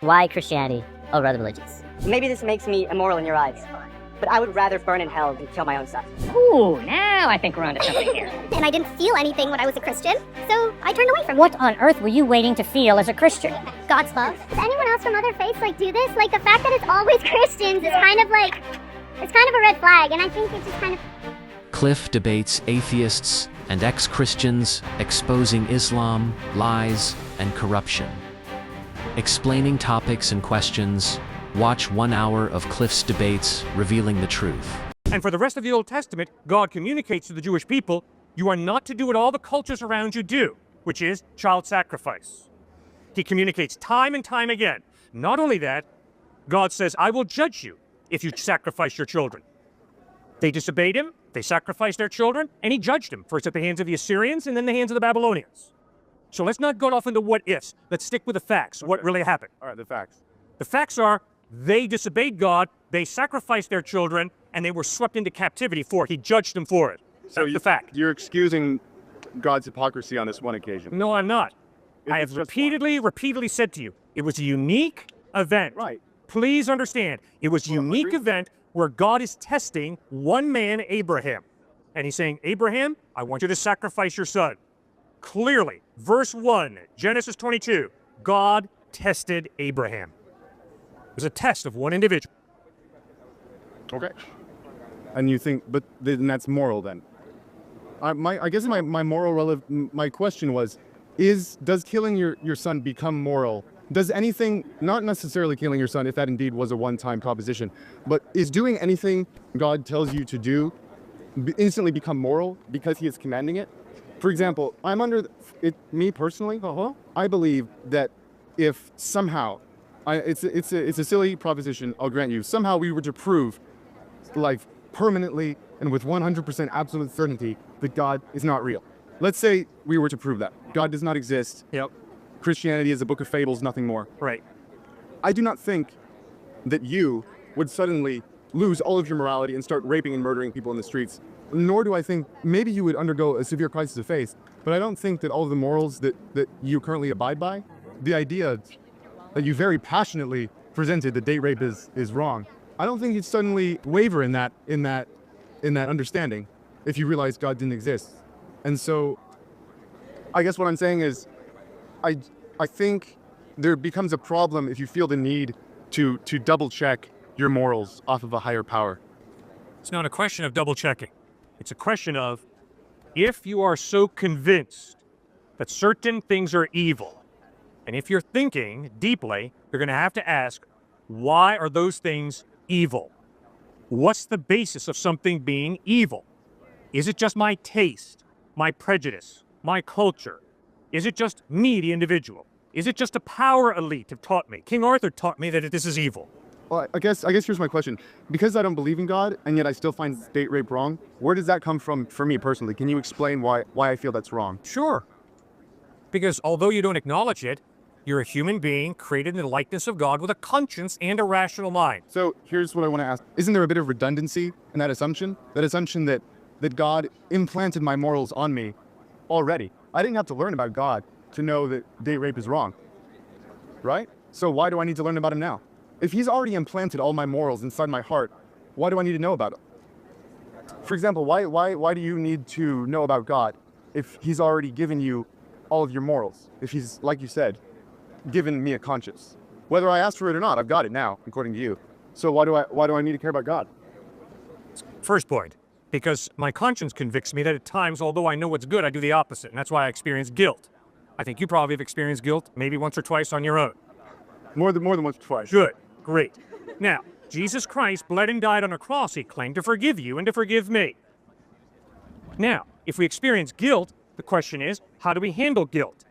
Why Christianity over other religions? Maybe this makes me immoral in your eyes, but I would rather burn in hell than kill my own son. Ooh, now I think we're onto something here. And I didn't feel anything when I was a Christian, so I turned away from it. What on earth were you waiting to feel as a Christian? God's love. Does anyone else from other faiths do this? The fact that it's always Christians is kind of a red flag, and I think it's just kind of... Cliff debates atheists and ex-Christians, exposing Islam, lies, and corruption. Explaining topics and questions, watch 1 hour of Cliff's debates revealing the truth. And for the rest of the Old Testament, God communicates to the Jewish people, you are not to do what all the cultures around you do, which is child sacrifice. He communicates time and time again. Not only that, God says, I will judge you if you sacrifice your children. They disobeyed him, they sacrificed their children, and he judged them, first at the hands of the Assyrians and then the hands of the Babylonians. So let's not go off into what ifs. Let's stick with the facts, what really happened. All right, the facts. The facts are, they disobeyed God, they sacrificed their children, and they were swept into captivity for it. He judged them for it. So That's the fact. You're excusing God's hypocrisy on this one occasion. No, I'm not. I have repeatedly said to you, it was a unique event. Right. Please understand, it was a unique event where God is testing one man, Abraham. And he's saying, Abraham, I want you to sacrifice your son. Clearly, verse 1, Genesis 22, God tested Abraham. It was a test of one individual. Okay. And you think, but then that's moral then? I guess my question was, does killing your son become moral? Does anything, not necessarily killing your son, if that indeed was a one-time proposition, but is doing anything God tells you to do instantly become moral because he is commanding it? For example, me personally, I believe that if somehow, it's a silly proposition, I'll grant you, somehow we were to prove life permanently and with 100% absolute certainty that God is not real. Let's say we were to prove that. God does not exist. Yep. Christianity is a book of fables, nothing more. Right. I do not think that you would suddenly lose all of your morality and start raping and murdering people in the streets. Nor do I think, maybe you would undergo a severe crisis of faith, but I don't think that all of the morals that you currently abide by, the idea that you very passionately presented that date rape is wrong, I don't think you'd suddenly waver in that understanding if you realize God didn't exist. And so I guess what I'm saying is I think there becomes a problem if you feel the need to double check your morals off of a higher power. It's not a question of double checking. It's a question of, if you are so convinced that certain things are evil, and if you're thinking deeply, you're going to have to ask, why are those things evil? What's the basis of something being evil? Is it just my taste, my prejudice, my culture? Is it just me, the individual? Is it just a power elite have taught me? King Arthur taught me that this is evil. Well, I guess here's my question. Because I don't believe in God, and yet I still find date rape wrong, where does that come from for me personally? Can you explain why I feel that's wrong? Sure. Because although you don't acknowledge it, you're a human being created in the likeness of God with a conscience and a rational mind. So here's what I want to ask. Isn't there a bit of redundancy in that assumption? That assumption that God implanted my morals on me already. I didn't have to learn about God to know that date rape is wrong, right? So why do I need to learn about him now? If he's already implanted all my morals inside my heart, why do I need to know about him? For example, why do you need to know about God if he's already given you all of your morals? If he's, like you said, given me a conscience? Whether I ask for it or not, I've got it now, according to you. So why do I need to care about God? First point, because my conscience convicts me that at times, although I know what's good, I do the opposite, and that's why I experience guilt. I think you probably have experienced guilt maybe once or twice on your own. More than once or twice. Good. Great. Now, Jesus Christ bled and died on a cross. He claimed to forgive you and to forgive me. Now, if we experience guilt, the question is, how do we handle guilt?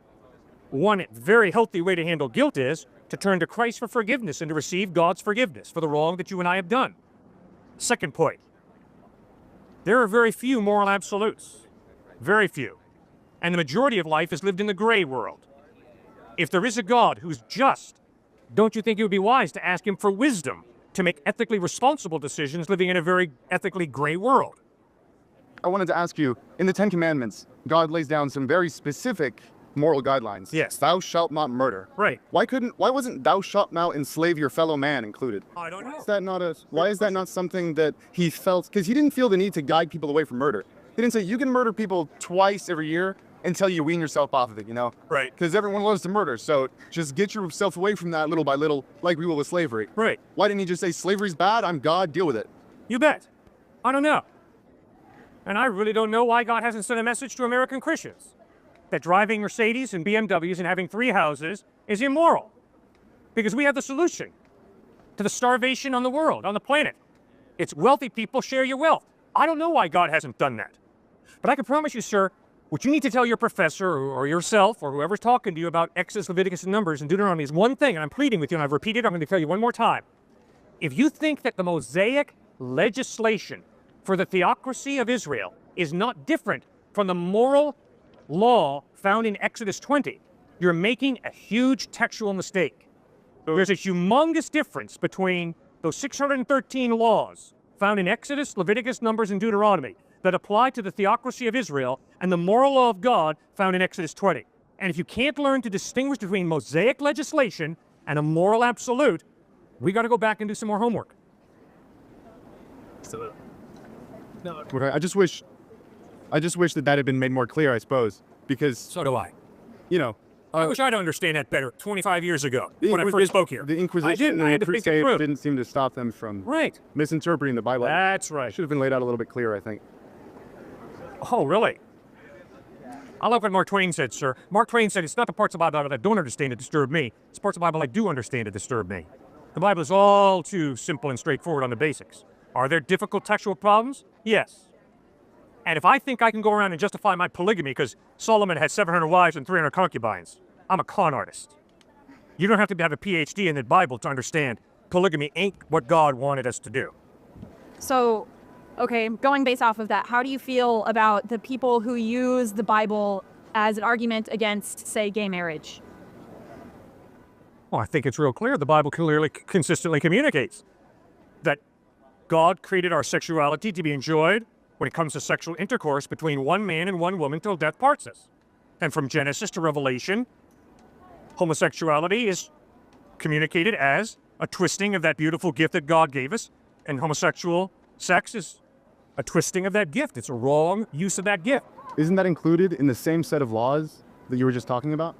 One very healthy way to handle guilt is to turn to Christ for forgiveness and to receive God's forgiveness for the wrong that you and I have done. Second point, there are very few moral absolutes. Very few. And the majority of life is lived in the gray world. If there is a God who's just, don't you think it would be wise to ask him for wisdom to make ethically responsible decisions living in a very ethically gray world? I wanted to ask you, in the Ten Commandments, God lays down some very specific moral guidelines. Yes. Thou shalt not murder. Right. Why wasn't thou shalt not enslave your fellow man included? I don't know. Why is that not something that he felt? Because he didn't feel the need to guide people away from murder. He didn't say you can murder people twice every year until you wean yourself off of it, you know? Right. Because everyone loves to murder, so just get yourself away from that little by little, like we will with slavery. Right. Why didn't he just say slavery's bad, I'm God, deal with it? You bet. I don't know. And I really don't know why God hasn't sent a message to American Christians that driving Mercedes and BMWs and having 3 houses is immoral. Because we have the solution to the starvation on the world, on the planet. It's wealthy people share your wealth. I don't know why God hasn't done that. But I can promise you, sir, what you need to tell your professor or yourself or whoever's talking to you about Exodus, Leviticus, and Numbers and Deuteronomy is one thing, and I'm pleading with you, and I've repeated it, I'm going to tell you one more time. If you think that the Mosaic legislation for the theocracy of Israel is not different from the moral law found in Exodus 20, you're making a huge textual mistake. There's a humongous difference between those 613 laws found in Exodus, Leviticus, Numbers, and Deuteronomy that apply to the theocracy of Israel and the moral law of God found in Exodus 20. And if you can't learn to distinguish between Mosaic legislation and a moral absolute, we got to go back and do some more homework. Okay, I just wish that had been made more clear, I suppose, because, So do I. you know, I wish I'd understand that better 25 years ago when I first spoke here. the Inquisition I didn't. I and had the to think it Crusades through. didn't seem to stop them from Right. misinterpreting the Bible. That's right. Should have been laid out a little bit clearer, I think. Oh, really? I love what Mark Twain said, sir. Mark Twain said, it's not the parts of the Bible that I don't understand that disturb me. It's parts of the Bible I do understand that disturb me. The Bible is all too simple and straightforward on the basics. Are there difficult textual problems? Yes. And if I think I can go around and justify my polygamy because Solomon had 700 wives and 300 concubines, I'm a con artist. You don't have to have a PhD in the Bible to understand polygamy ain't what God wanted us to do. So, okay, going based off of that, how do you feel about the people who use the Bible as an argument against, say, gay marriage? Well, I think it's real clear. The Bible clearly, consistently communicates that God created our sexuality to be enjoyed when it comes to sexual intercourse between one man and one woman till death parts us. And from Genesis to Revelation, homosexuality is communicated as a twisting of that beautiful gift that God gave us, and homosexual sex is a twisting of that gift. It's a wrong use of that gift. Isn't that included in the same set of laws that you were just talking about?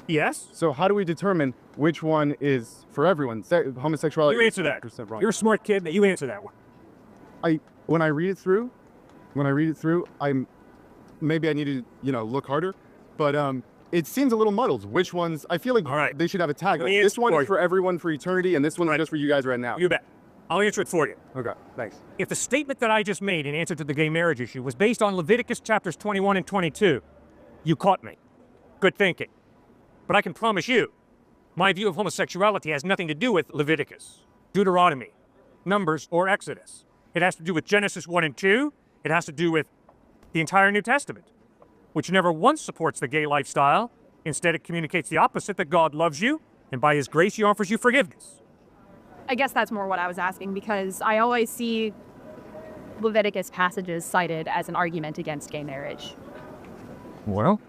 Yes? So how do we determine which one is for everyone? Homosexuality. You answer that. is 100% wrong. You're a smart kid. You answer that one. When I read it through, maybe I need to, look harder, but it seems a little muddled. Which ones? I feel like All right. they should have a tag. Let Like, me this one answer is for for everyone for eternity, and this one is just for you guys right now. You bet. I'll answer it for you. Okay, thanks. If the statement that I just made in answer to the gay marriage issue was based on Leviticus chapters 21 and 22, you caught me. Good thinking. But I can promise you, my view of homosexuality has nothing to do with Leviticus, Deuteronomy, Numbers, or Exodus. It has to do with Genesis 1 and 2. It has to do with the entire New Testament, which never once supports the gay lifestyle. Instead, it communicates the opposite, that God loves you, and by his grace, he offers you forgiveness. I guess that's more what I was asking, because I always see Leviticus passages cited as an argument against gay marriage. Well,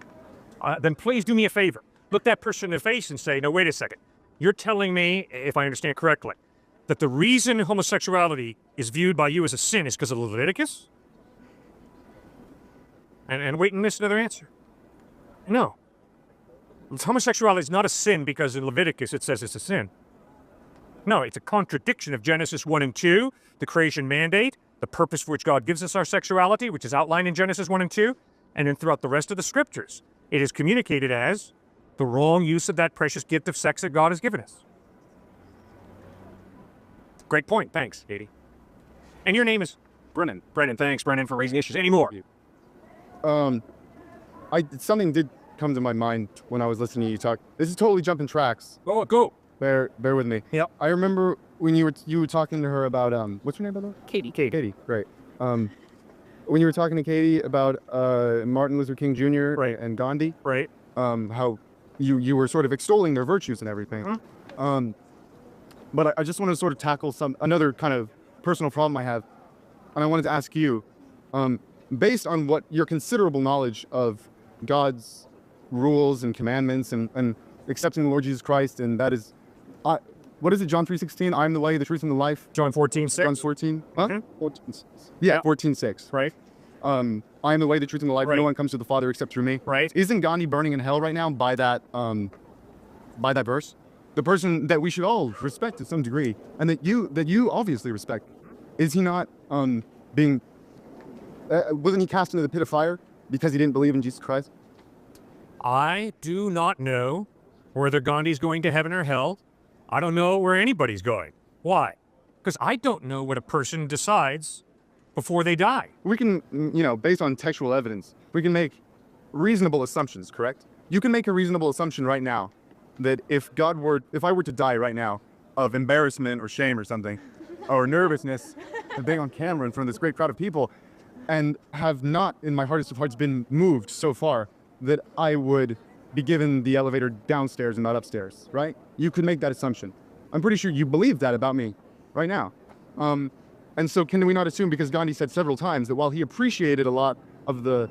then please do me a favor. Look that person in the face and say, no, wait a second. You're telling me, if I understand correctly, that the reason homosexuality is viewed by you as a sin is because of Leviticus? And wait and listen to their answer. No. Homosexuality is not a sin because in Leviticus it says it's a sin. No, it's a contradiction of Genesis 1 and 2, the creation mandate, the purpose for which God gives us our sexuality, which is outlined in Genesis 1 and 2, and then throughout the rest of the scriptures. It is communicated as the wrong use of that precious gift of sex that God has given us. Great point. Thanks, Katie. And your name is? Brennan. Brennan. Thanks, Brennan, for raising issues. Any more? Something did come to my mind when I was listening to you talk. This is totally jumping tracks. Go. Bear with me. Yep. I remember when you were talking to her about what's her name, by the way? Katie. Katie. Great. When you were talking to Katie about Martin Luther King Jr. Right. and Gandhi, Right. how you were sort of extolling their virtues and everything. But I just want to sort of tackle another kind of personal problem I have, and I wanted to ask you, based on what your considerable knowledge of God's rules and commandments and accepting the Lord Jesus Christ, and that is, what is it, John 3:16? I am the way, the truth, and the life. John 14:6. John 14. Huh? Mhm. 14:6. Yeah, 14:6. Right. I am the way, the truth, and the life. Right. No one comes to the Father except through me. Right. Isn't Gandhi burning in hell right now by that verse? The person that we should all respect to some degree, and that you obviously respect, is he not being? Wasn't he cast into the pit of fire because he didn't believe in Jesus Christ? I do not know whether Gandhi's going to heaven or hell. I don't know where anybody's going. Why? Because I don't know what a person decides before they die. We can, based on textual evidence, we can make reasonable assumptions, correct? You can make a reasonable assumption right now that if I were to die right now of embarrassment or shame or something, or nervousness of being on camera in front of this great crowd of people, and have not, in my hardest of hearts, been moved so far that I would be given the elevator downstairs and not upstairs, right? You could make that assumption. I'm pretty sure you believe that about me right now. And so can we not assume, because Gandhi said several times that while he appreciated a lot of the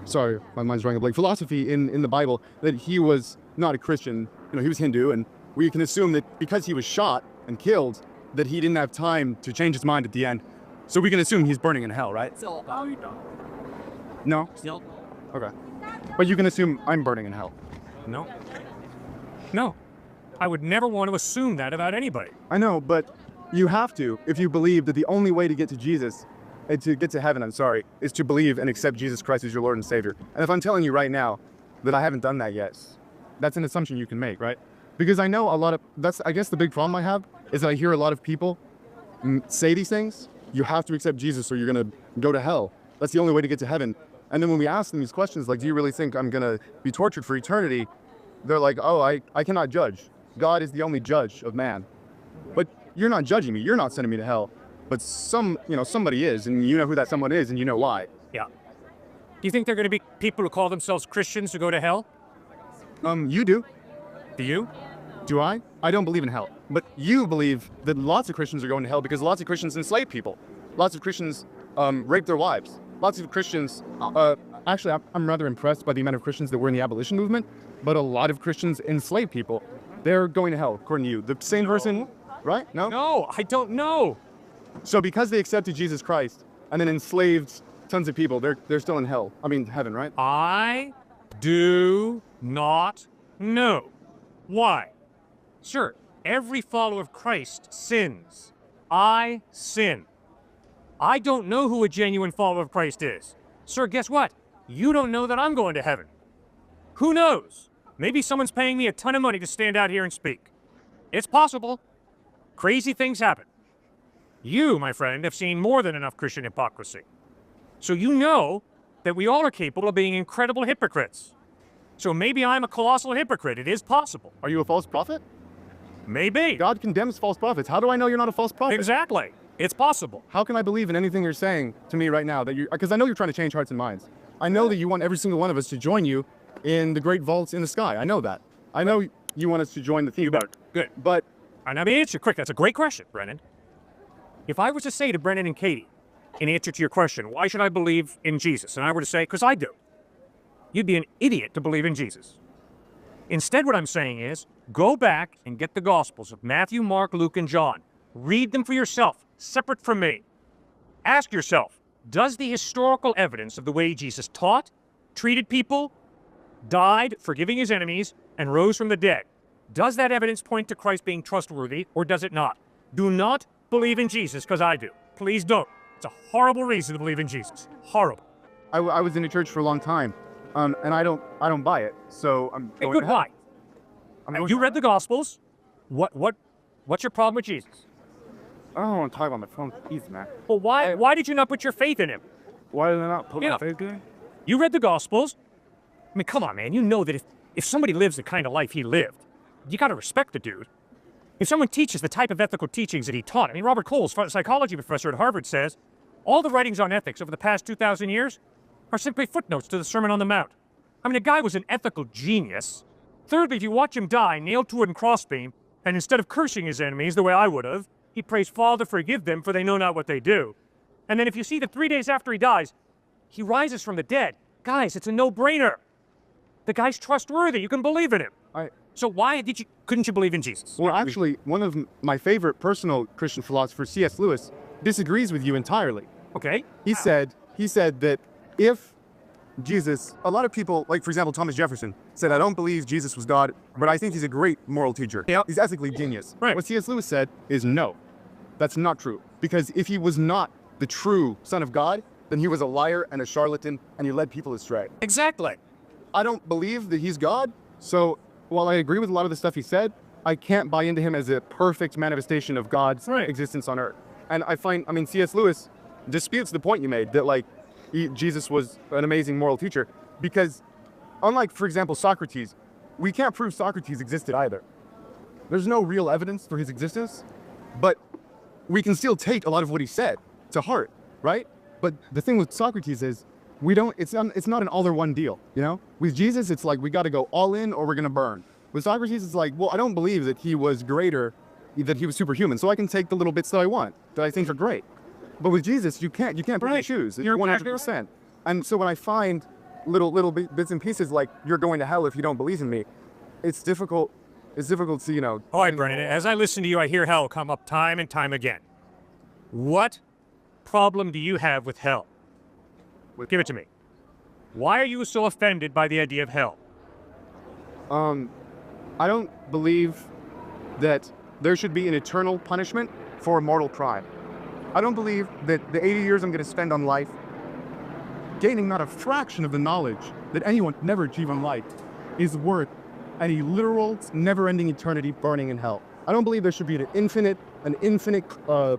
sorry, my mind's drawing a blank, philosophy in the Bible, that he was not a Christian, he was Hindu, and we can assume that because he was shot and killed, that he didn't have time to change his mind at the end. So we can assume he's burning in hell, right? No? Still? Okay. But you can assume I'm burning in hell. No. No. I would never want to assume that about anybody. I know, but you have to if you believe that the only way to get to Jesus, to get to heaven, is to believe and accept Jesus Christ as your Lord and Savior. And if I'm telling you right now that I haven't done that yet, that's an assumption you can make, right? Because I know I guess the big problem I have is that I hear a lot of people say these things. You have to accept Jesus or you're going to go to hell. That's the only way to get to heaven. And then when we ask them these questions, like, do you really think I'm going to be tortured for eternity? They're like, oh, I cannot judge. God is the only judge of man. But you're not judging me. You're not sending me to hell. But somebody is, and you know who that someone is, and you know why. Yeah. Do you think there are going to be people who call themselves Christians who go to hell? You do. Do you? Do I? I don't believe in hell. But you believe that lots of Christians are going to hell because lots of Christians enslave people. Lots of Christians rape their wives. Lots of Christians, actually, I'm rather impressed by the amount of Christians that were in the abolition movement, but a lot of Christians enslave people. They're going to hell, according to you. The same person, right? No? No, I don't know. So because they accepted Jesus Christ and then enslaved tons of people, they're still in hell. I mean, heaven, right? I do not know. Why? Sir, every follower of Christ sins. I sin. I don't know who a genuine follower of Christ is. Sir, guess what? You don't know that I'm going to heaven. Who knows? Maybe someone's paying me a ton of money to stand out here and speak. It's possible. Crazy things happen. You, my friend, have seen more than enough Christian hypocrisy. So you know that we all are capable of being incredible hypocrites. So maybe I'm a colossal hypocrite. It is possible. Are you a false prophet? Maybe. God condemns false prophets. How do I know you're not a false prophet? Exactly. It's possible. How can I believe in anything you're saying to me right now? Because I know you're trying to change hearts and minds. I know that you want every single one of us to join you in the great vaults in the sky. I know that. I know you want us to join the theme. You better. Good. But All right, now, let me answer quick. That's a great question, Brennan. If I was to say to Brennan and Katie, in answer to your question, why should I believe in Jesus? And I were to say, because I do. You'd be an idiot to believe in Jesus. Instead, what I'm saying is, go back and get the Gospels of Matthew, Mark, Luke, and John. Read them for yourself, separate from me. Ask yourself, does the historical evidence of the way Jesus taught, treated people, died, forgiving his enemies, and rose from the dead, does that evidence point to Christ being trustworthy, or does it not? Do not believe in Jesus, because I do. Please don't. It's a horrible reason to believe in Jesus. Horrible. I was in a church for a long time, and I don't buy it. So I'm Hey, going good. to hell. Why? You read the Gospels. What's your problem with Jesus? I don't want to talk about my phone. Please, man. Well, why did you not put your faith in him? Why did I not put Yeah. my faith in? You read the Gospels. I mean, come on, man. You know that if somebody lives the kind of life he lived, you got to respect the dude. If someone teaches the type of ethical teachings that he taught, I mean, Robert Coles, psychology professor at Harvard, says all the writings on ethics over the past 2,000 years are simply footnotes to the Sermon on the Mount. I mean, the guy was an ethical genius. Thirdly, if you watch him die, nailed to a wooden crossbeam, and instead of cursing his enemies the way I would have, he prays, Father, forgive them, for they know not what they do. And then if you see that 3 days after he dies, he rises from the dead. Guys, it's a no-brainer. The guy's trustworthy. You can believe in him. So why couldn't you believe in Jesus? Well, actually, one of my favorite personal Christian philosophers, C.S. Lewis, disagrees with you entirely. Okay. He said that if Jesus, a lot of people, like for example, Thomas Jefferson, said, I don't believe Jesus was God, but I think he's a great moral teacher. Yep. He's ethically genius. Right. What C.S. Lewis said is no, that's not true. Because if he was not the true Son of God, then he was a liar and a charlatan, and he led people astray. Exactly. I don't believe that he's God, so while I agree with a lot of the stuff he said, I can't buy into him as a perfect manifestation of God's existence on earth. And C.S. Lewis disputes the point you made that Jesus was an amazing moral teacher, because unlike, for example, Socrates, we can't prove Socrates existed either. There's no real evidence for his existence, but we can still take a lot of what he said to heart, right? But the thing with Socrates is it's not an all or one deal, you know? With Jesus, it's like we got to go all in or we're going to burn. With Socrates, it's like, well, I don't believe that he was greater, that he was superhuman, so I can take the little bits that I want, that I think are great. But with Jesus, you can't pick and choose. You're 100%. And so when I find little bits and pieces like you're going to hell if you don't believe in me, it's difficult to, you know. All right, Brennan, as I listen to you, I hear hell come up time and time again. What problem do you have with hell? Give it to me. Why are you so offended by the idea of hell? I don't believe that there should be an eternal punishment for a mortal crime. I don't believe that the 80 years I'm going to spend on life gaining not a fraction of the knowledge that anyone can never achieve in life is worth any literal, never-ending eternity burning in hell. I don't believe there should be an infinite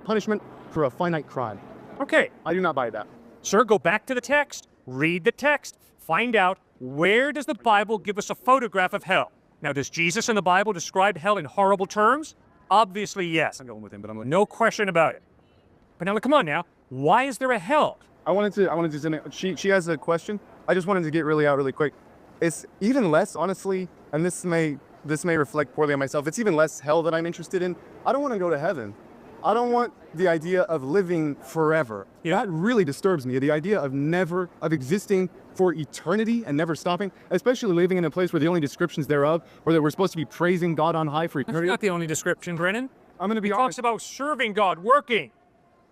punishment for a finite crime. Okay. I do not buy that. Sir, go back to the text, read the text, find out where does the Bible give us a photograph of hell. Now, does Jesus in the Bible describe hell in horrible terms? Obviously, yes. I'm going with him, but no question about it. But now, come on now, why is there a hell? I wanted to, she has a question. I just wanted to get really quick. It's even less, honestly, and this may reflect poorly on myself, it's even less hell that I'm interested in. I don't want to go to heaven. I don't want the idea of living forever. That really disturbs me. The idea of existing for eternity and never stopping, especially living in a place where the only descriptions thereof are that we're supposed to be praising God on high for eternity. That's not the only description, Brennan. I'm going to be He honest. talks about serving God, working.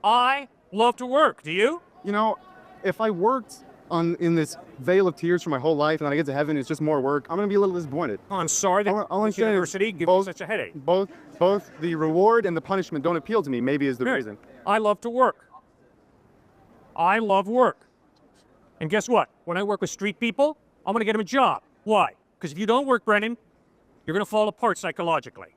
I love to work. Do you? You know, if I worked in this veil of tears for my whole life and then I get to heaven, it's just more work, I'm going to be a little disappointed. Oh, I'm sorry that this university gives you such a headache. Both the reward and the punishment don't appeal to me, maybe is the reason. I love to work. I love work. And guess what? When I work with street people, I'm going to get them a job. Why? Because if you don't work, Brennan, you're going to fall apart psychologically.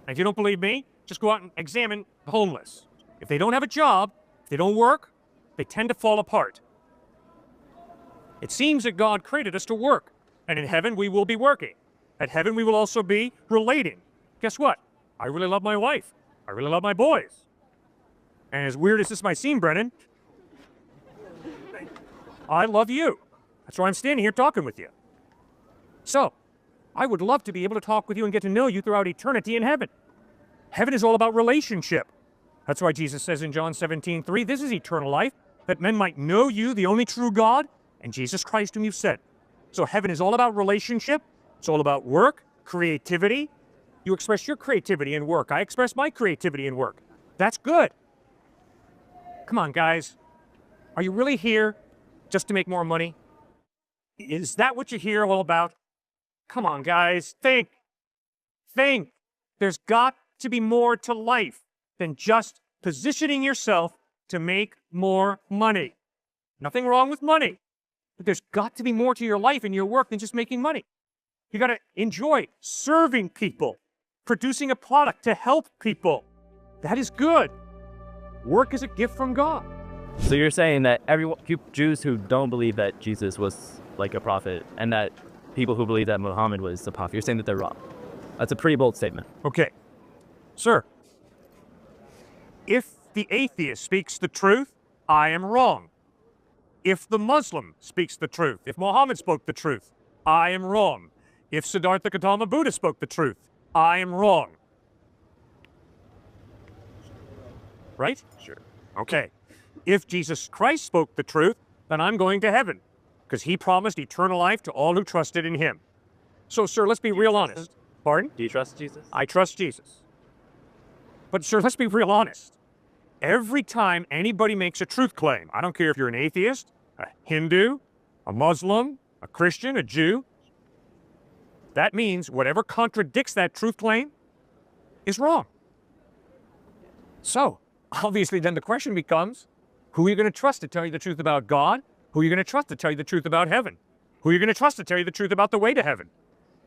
And if you don't believe me, just go out and examine the homeless. If they don't have a job, if they don't work, they tend to fall apart. It seems that God created us to work. And in heaven, we will be working. At heaven, we will also be relating. Guess what? I really love my wife. I really love my boys. And as weird as this might seem, Brennan, I love you. That's why I'm standing here talking with you. So, I would love to be able to talk with you and get to know you throughout eternity in heaven. Heaven is all about relationship. That's why Jesus says in John 17:3, this is eternal life, that men might know you, the only true God, and Jesus Christ whom you've sent. So heaven is all about relationship. It's all about work, creativity. You express your creativity in work. I express my creativity in work. That's good. Come on, guys. Are you really here just to make more money? Is that what you're here all about? Come on, guys. Think. Think. There's got to be more to life than just positioning yourself to make more money. Nothing wrong with money. But there's got to be more to your life and your work than just making money. You got to enjoy serving people, producing a product to help people. That is good. Work is a gift from God. So you're saying that Jews who don't believe that Jesus was like a prophet and that people who believe that Muhammad was a prophet, you're saying that they're wrong. That's a pretty bold statement. Okay. Sir, if the atheist speaks the truth, I am wrong. If the Muslim speaks the truth, if Muhammad spoke the truth, I am wrong. If Siddhartha Gautama Buddha spoke the truth, I am wrong. Right? Sure. Okay. If Jesus Christ spoke the truth, then I'm going to heaven, because he promised eternal life to all who trusted in him. So, sir, let's be real honest. Pardon? Do you trust Jesus? I trust Jesus. But, sir, let's be real honest. Every time anybody makes a truth claim, I don't care if you're an atheist, a Hindu, a Muslim, a Christian, a Jew, that means whatever contradicts that truth claim is wrong. So, obviously, then the question becomes, who are you going to trust to tell you the truth about God? Who are you going to trust to tell you the truth about heaven? Who are you going to trust to tell you the truth about the way to heaven?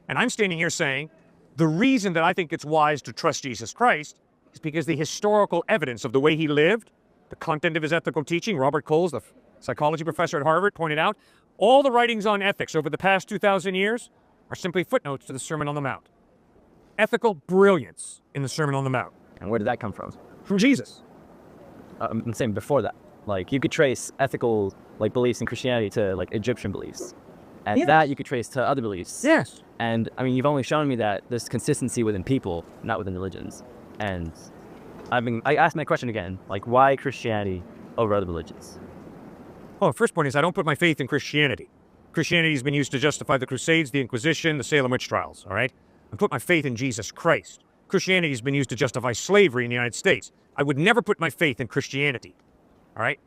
And I'm standing here saying, the reason that I think it's wise to trust Jesus Christ is because the historical evidence of the way he lived, the content of his ethical teaching, Robert Coles, the psychology professor at Harvard, pointed out, all the writings on ethics over the past 2,000 years are simply footnotes to the Sermon on the Mount. Ethical brilliance in the Sermon on the Mount. And where did that come from? From Jesus. I'm saying before that. Like, you could trace ethical, like, beliefs in Christianity to, like, Egyptian beliefs. And that you could trace to other beliefs. Yes. And, I mean, you've only shown me that there's consistency within people, not within religions. And, I asked my question again, like, why Christianity over other religions? Well, the first point is I don't put my faith in Christianity. Christianity has been used to justify the Crusades, the Inquisition, the Salem witch trials, all right? I put my faith in Jesus Christ. Christianity has been used to justify slavery in the United States. I would never put my faith in Christianity, all right?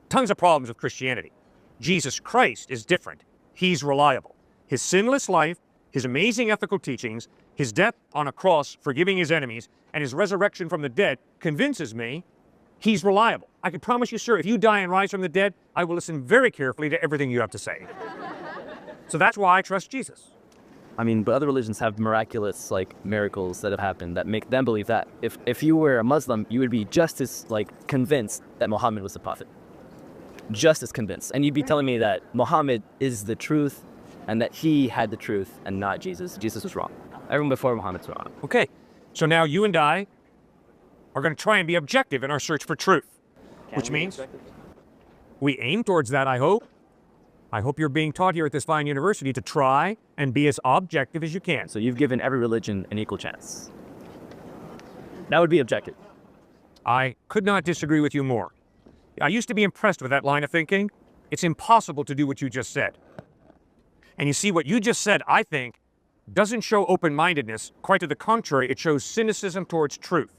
Tons of problems with Christianity. Jesus Christ is different. He's reliable. His sinless life, his amazing ethical teachings, his death on a cross forgiving his enemies, and his resurrection from the dead convinces me he's reliable. I can promise you, sir, if you die and rise from the dead, I will listen very carefully to everything you have to say. So that's why I trust Jesus. I mean, but other religions have miraculous, like, miracles that have happened that make them believe that. If you were a Muslim, you would be just as, like, convinced that Muhammad was the prophet. Just as convinced. And you'd be telling me that Muhammad is the truth and that he had the truth and not Jesus. Jesus was wrong. Everyone before Muhammad's wrong. Okay, so now you and I are going to try and be objective in our search for truth, which means we aim towards that, I hope. I hope you're being taught here at this fine university to try and be as objective as you can. So you've given every religion an equal chance. That would be objective. I could not disagree with you more. I used to be impressed with that line of thinking. It's impossible to do what you just said. And you see, what you just said, I think, doesn't show open-mindedness. Quite to the contrary, it shows cynicism towards truth.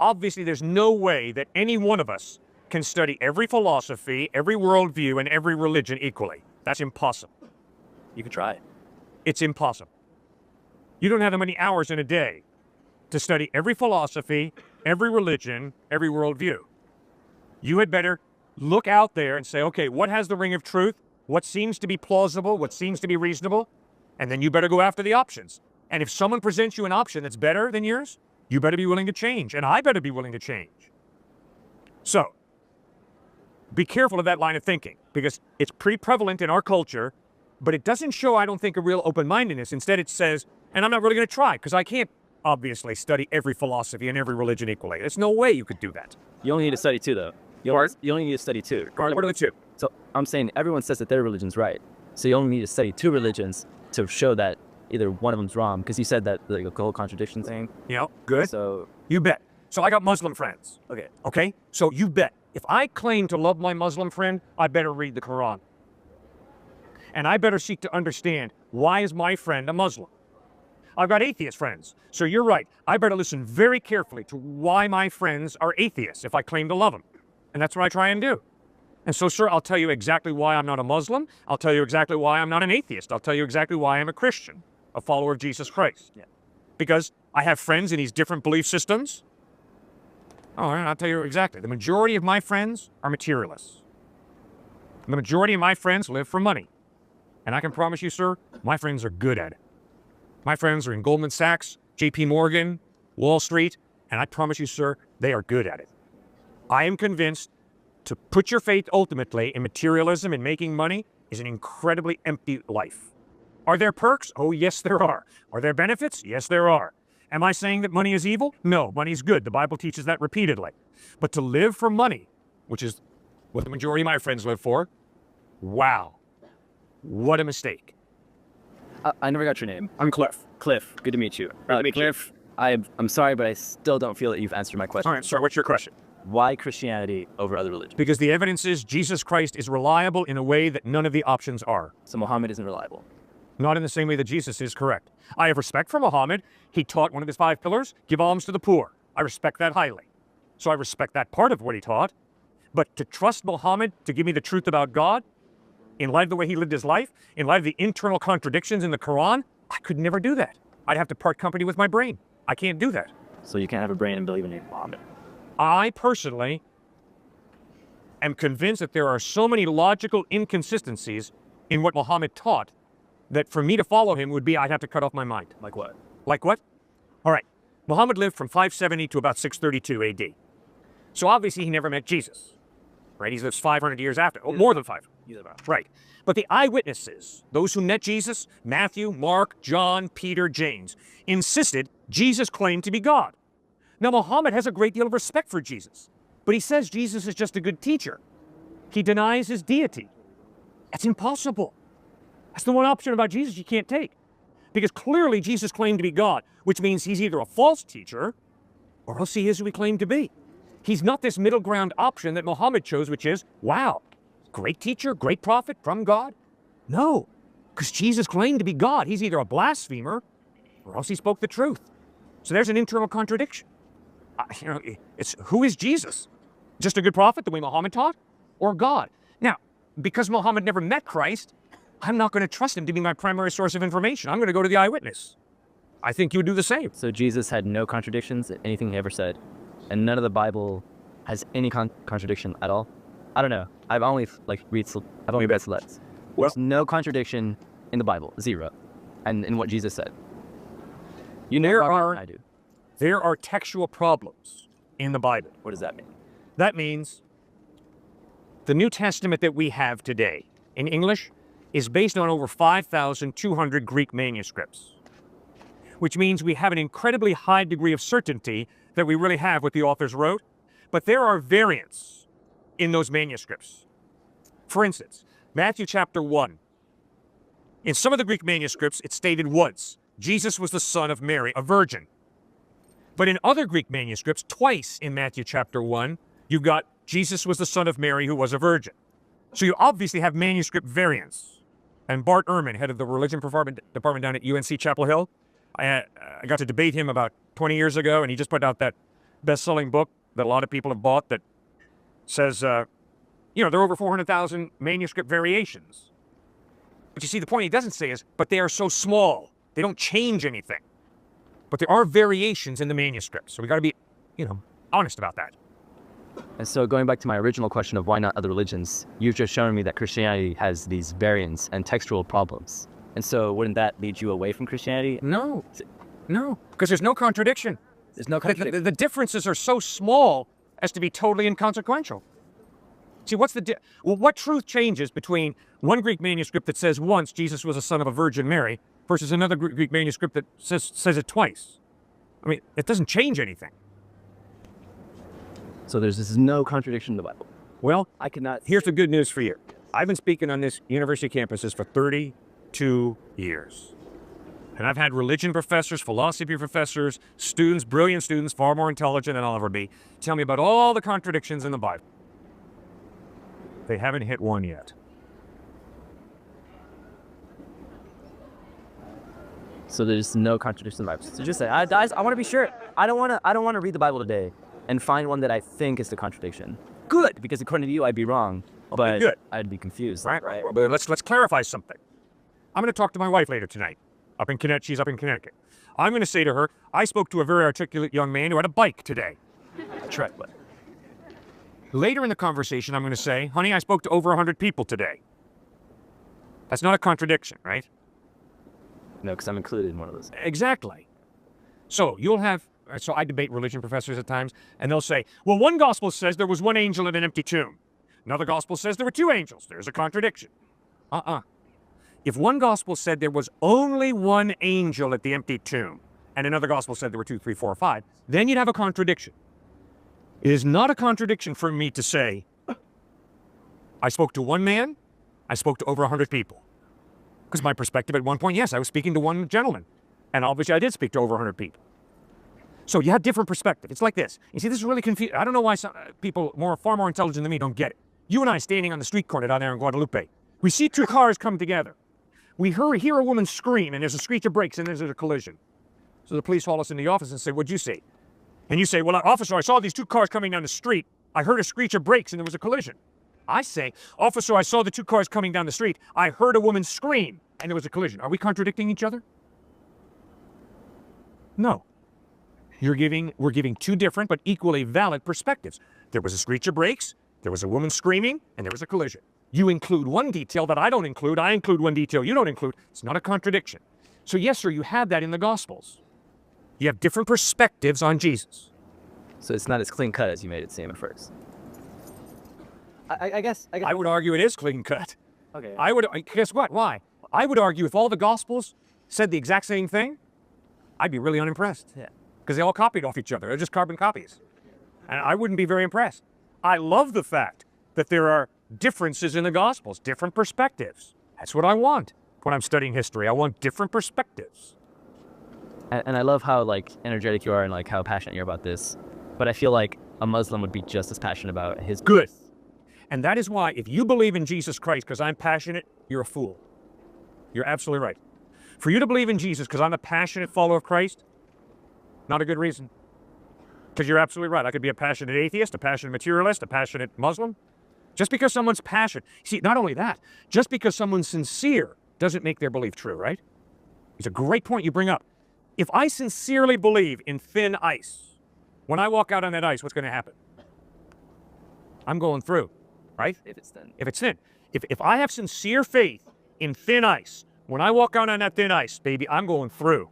Obviously, there's no way that any one of us can study every philosophy, every worldview, and every religion equally. That's impossible. You could try. It's impossible. You don't have that many hours in a day to study every philosophy, every religion, every worldview. You had better look out there and say, okay, what has the ring of truth? What seems to be plausible? What seems to be reasonable? And then you better go after the options. And if someone presents you an option that's better than yours, you better be willing to change, and I better be willing to change. So, be careful of that line of thinking, because it's pretty prevalent in our culture, but it doesn't show, I don't think, a real open-mindedness. Instead, it says, and I'm not really going to try, because I can't obviously study every philosophy and every religion equally. There's no way you could do that. You only need to study two, though. You only need to study two. What are the two? So I'm saying everyone says that their religion's right. So you only need to study two religions to show that either one of them's wrong, because you said that, like, the whole contradiction thing. Yeah, good. So you bet. So I got Muslim friends. Okay. Okay? So you bet. If I claim to love my Muslim friend, I better read the Quran. And I better seek to understand, why is my friend a Muslim? I've got atheist friends. So you're right. I better listen very carefully to why my friends are atheists if I claim to love them. And that's what I try and do. And so, sir, I'll tell you exactly why I'm not a Muslim. I'll tell you exactly why I'm not an atheist. I'll tell you exactly why I'm a Christian, a follower of Jesus Christ. Yeah. Because I have friends in these different belief systems. All right, I'll tell you exactly. The majority of my friends are materialists. The majority of my friends live for money. And I can promise you, sir, my friends are good at it. My friends are in Goldman Sachs, JP Morgan, Wall Street, and I promise you, sir, they are good at it. I am convinced to put your faith ultimately in materialism and making money is an incredibly empty life. Are there perks? Oh, yes, there are. Are there benefits? Yes, there are. Am I saying that money is evil? No, money's good. The Bible teaches that repeatedly. But to live for money, which is what the majority of my friends live for, wow, what a mistake. I never got your name. I'm Cliff. Cliff, good to meet you. Good to meet you. Cliff, I'm sorry, but I still don't feel that you've answered my question. All right, sir, what's your question? Why Christianity over other religions? Because the evidence is Jesus Christ is reliable in a way that none of the options are. So Muhammad isn't reliable. Not in the same way that Jesus is, correct. I have respect for Muhammad. He taught one of his 5 pillars, give alms to the poor. I respect that highly. So I respect that part of what he taught. But to trust Muhammad to give me the truth about God, in light of the way he lived his life, in light of the internal contradictions in the Quran, I could never do that. I'd have to part company with my brain. I can't do that. So you can't have a brain and believe in Muhammad. I personally am convinced that there are so many logical inconsistencies in what Muhammad taught that for me to follow him would be I'd have to cut off my mind. Like what? Like what? All right. Muhammad lived from 570 to about 632 AD. So obviously he never met Jesus. Right? He lives 500 years after. Oh, more than 500. Right. But the eyewitnesses, those who met Jesus, Matthew, Mark, John, Peter, James, insisted Jesus claimed to be God. Now, Muhammad has a great deal of respect for Jesus, but he says Jesus is just a good teacher. He denies his deity. That's impossible. That's the one option about Jesus you can't take. Because clearly Jesus claimed to be God, which means he's either a false teacher or else he is who he claimed to be. He's not this middle ground option that Muhammad chose, which is, wow, great teacher, great prophet from God. No, because Jesus claimed to be God. He's either a blasphemer or else he spoke the truth. So there's an internal contradiction. It's who is Jesus? Just a good prophet, the way Muhammad taught, or God? Now, because Muhammad never met Christ, I'm not going to trust him to be my primary source of information. I'm going to go to the eyewitness. I think you would do the same. So Jesus had no contradictions in anything he ever said, and none of the Bible has any contradiction at all. I don't know. I've only read selects. There's no contradiction in the Bible, 0, and in what Jesus said. You know, I do. There are textual problems in the Bible. What does that mean? That means the New Testament that we have today in English is based on over 5,200 Greek manuscripts, which means we have an incredibly high degree of certainty that we really have what the authors wrote, but there are variants in those manuscripts. For instance, Matthew chapter 1. In some of the Greek manuscripts, it stated once, Jesus was the son of Mary, a virgin. But in other Greek manuscripts, twice in Matthew chapter 1, you've got Jesus was the son of Mary who was a virgin. So you obviously have manuscript variants. And Bart Ehrman, head of the religion department down at UNC Chapel Hill, I got to debate him about 20 years ago, and he just put out that best-selling book that a lot of people have bought that says, there are over 400,000 manuscript variations. But you see, the point he doesn't say is, but they are so small, they don't change anything. But there are variations in the manuscript, so we got to be, honest about that. And so going back to my original question of why not other religions, you've just shown me that Christianity has these variants and textual problems. And so wouldn't that lead you away from Christianity? No, because there's no contradiction. There's no contradiction. The differences are so small as to be totally inconsequential. See, what truth changes between one Greek manuscript that says once Jesus was a son of a Virgin Mary versus another Greek manuscript that says it twice? I mean, it doesn't change anything. So there's no contradiction in the Bible. Well, I cannot. Here's the good news for you. I've been speaking on this university campuses for 32 years. And I've had religion professors, philosophy professors, students, brilliant students, far more intelligent than I'll ever be, tell me about all the contradictions in the Bible. They haven't hit one yet. So there's no contradiction in the Bible. So just say, I want to be sure. I don't want to read the Bible today and find one that I think is the contradiction. Good. Because according to you, I'd be wrong. But good. I'd be confused. Right. But let's clarify something. I'm going to talk to my wife later tonight. She's up in Connecticut. I'm going to say to her, I spoke to a very articulate young man who had a bike today. That's right. But later in the conversation, I'm going to say, honey, I spoke to over 100 people today. That's not a contradiction, right? no, because I'm included in one of those. Exactly. So I debate religion professors at times, and they'll say, well, one gospel says there was one angel in an empty tomb. Another gospel says there were two angels. There's a contradiction. If one gospel said there was only one angel at the empty tomb, and another gospel said there were 2, 3, 4, 5, then you'd have a contradiction. It is not a contradiction for me to say, I spoke to one man, I spoke to over 100 people. Because my perspective at one point, yes, I was speaking to one gentleman. And obviously I did speak to over 100 people. So you have different perspective. It's like this. You see, this is really confusing. I don't know why some people far more intelligent than me don't get it. You and I standing on the street corner down there in Guadalupe. We see two cars come together. We hear a woman scream, and there's a screech of brakes, and there's a collision. So the police haul us in the office and say, "What'd you see?" And you say, "Well, officer, I saw these two cars coming down the street. I heard a screech of brakes, and there was a collision." I say, "Officer, I saw the two cars coming down the street. I heard a woman scream, and there was a collision." Are we contradicting each other? No. We're giving two different but equally valid perspectives. There was a screech of brakes, there was a woman screaming, and there was a collision. You include one detail that I don't include. I include one detail you don't include. It's not a contradiction. So yes, sir, you have that in the Gospels. You have different perspectives on Jesus. So it's not as clean cut as you made it seem at first. I guess. I would argue it is clean cut. Okay. Guess what? Why? I would argue if all the Gospels said the exact same thing, I'd be really unimpressed. Yeah. Because they all copied off each other. They're just carbon copies. And I wouldn't be very impressed. I love the fact that there are differences in the Gospels, different perspectives. That's what I want when I'm studying history. I want different perspectives. And I love how like energetic you are and like how passionate you're about this. But I feel like a Muslim would be just as passionate about his. Good. And that is why if you believe in Jesus Christ because I'm passionate, you're a fool. You're absolutely right. For you to believe in Jesus because I'm a passionate follower of Christ, not a good reason. Because you're absolutely right. I could be a passionate atheist, a passionate materialist, a passionate Muslim. Just because someone's passionate. See, not only that, just because someone's sincere doesn't make their belief true, right? It's a great point you bring up. If I sincerely believe in thin ice, when I walk out on that ice, what's going to happen? I'm going through, right? If it's thin. If it's thin. If I have sincere faith in thin ice, when I walk out on that thin ice, baby, I'm going through.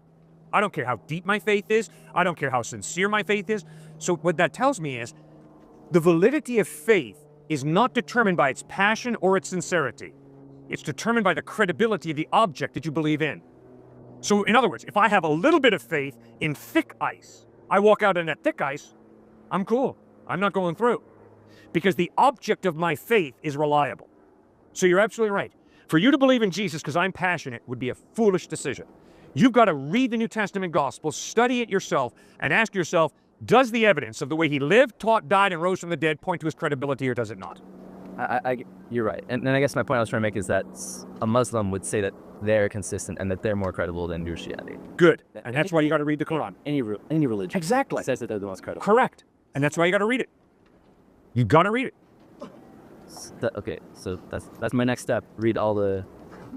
I don't care how deep my faith is. I don't care how sincere my faith is. So what that tells me is the validity of faith is not determined by its passion or its sincerity. It's determined by the credibility of the object that you believe in. So in other words, if I have a little bit of faith in thick ice, I walk out on that thick ice, I'm cool. I'm not going through. Because the object of my faith is reliable. So you're absolutely right. For you to believe in Jesus because I'm passionate would be a foolish decision. You've got to read the New Testament gospel, study it yourself, and ask yourself, does the evidence of the way he lived, taught, died, and rose from the dead point to his credibility, or does it not? You're right. And I guess my point I was trying to make is that a Muslim would say that they're consistent and that they're more credible than Christianity. Good. And that's why you got to read the Quran. Any religion Exactly. says that they're the most credible. Correct. And that's why you got to read it. You got to read it. Okay, so that's my next step. Read all the.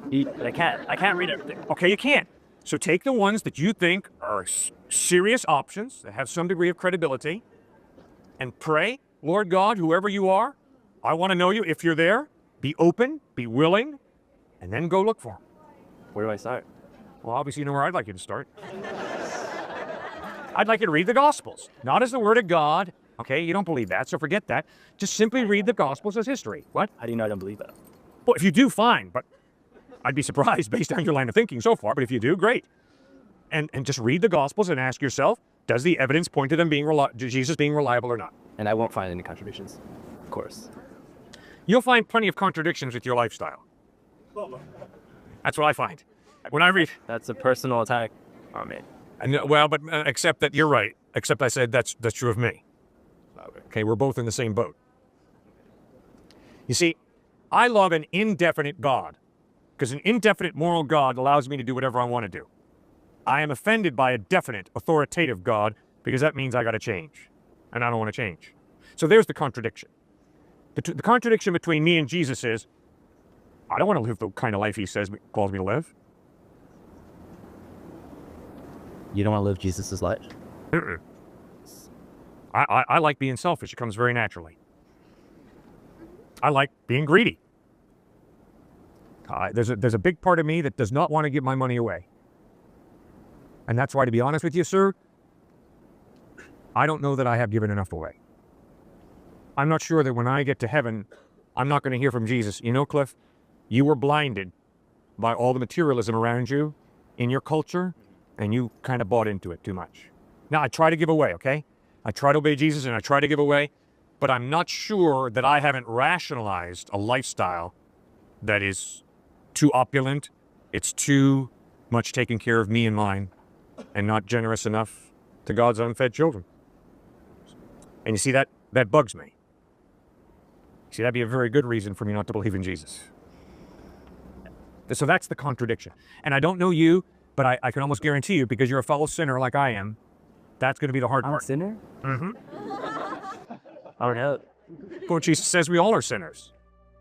But I can't read everything. Okay, you can't. So take the ones that you think are serious options that have some degree of credibility and pray, Lord God, whoever you are, I want to know you. If you're there, be open, be willing, and then go look for him. Where do I start? Well, obviously you know where I'd like you to start. I'd like you to read the Gospels, not as the Word of God. Okay, you don't believe that, so forget that. Just simply read the Gospels as history. What? How do you know I don't believe that? Well, if you do, fine, but I'd be surprised based on your line of thinking so far, but if you do, great. And just read the Gospels and ask yourself, does the evidence point to them being Jesus being reliable or not? And I won't find any contradictions, of course. You'll find plenty of contradictions with your lifestyle. That's what I find. When I read... That's a personal attack on me. Well, but except that you're right. Except I said that's true of me. Okay, we're both in the same boat. You see, I love an indefinite God, because an indefinite moral God allows me to do whatever I want to do. I am offended by a definite, authoritative God, because that means I got to change, and I don't want to change. So there's the contradiction. The contradiction between me and Jesus is, I don't want to live the kind of life he calls me to live. You don't want to live Jesus' life? Mm-mm. I like being selfish. It comes very naturally. I like being greedy. There's a big part of me that does not want to give my money away. And that's why, to be honest with you, sir, I don't know that I have given enough away. I'm not sure that when I get to heaven, I'm not going to hear from Jesus. You know, Cliff, you were blinded by all the materialism around you in your culture, and you kind of bought into it too much. Now, I try to give away, okay? I try to obey Jesus and I try to give away, but I'm not sure that I haven't rationalized a lifestyle that is too opulent. It's too much taking care of me and mine and not generous enough to God's unfed children. And you see, that bugs me. See, that'd be a very good reason for me not to believe in Jesus. So that's the contradiction. And I don't know you, but I can almost guarantee you, because you're a fellow sinner like I am, that's going to be the hard part. I'm a sinner? Mm-hmm. I don't know. Lord Jesus says we all are sinners.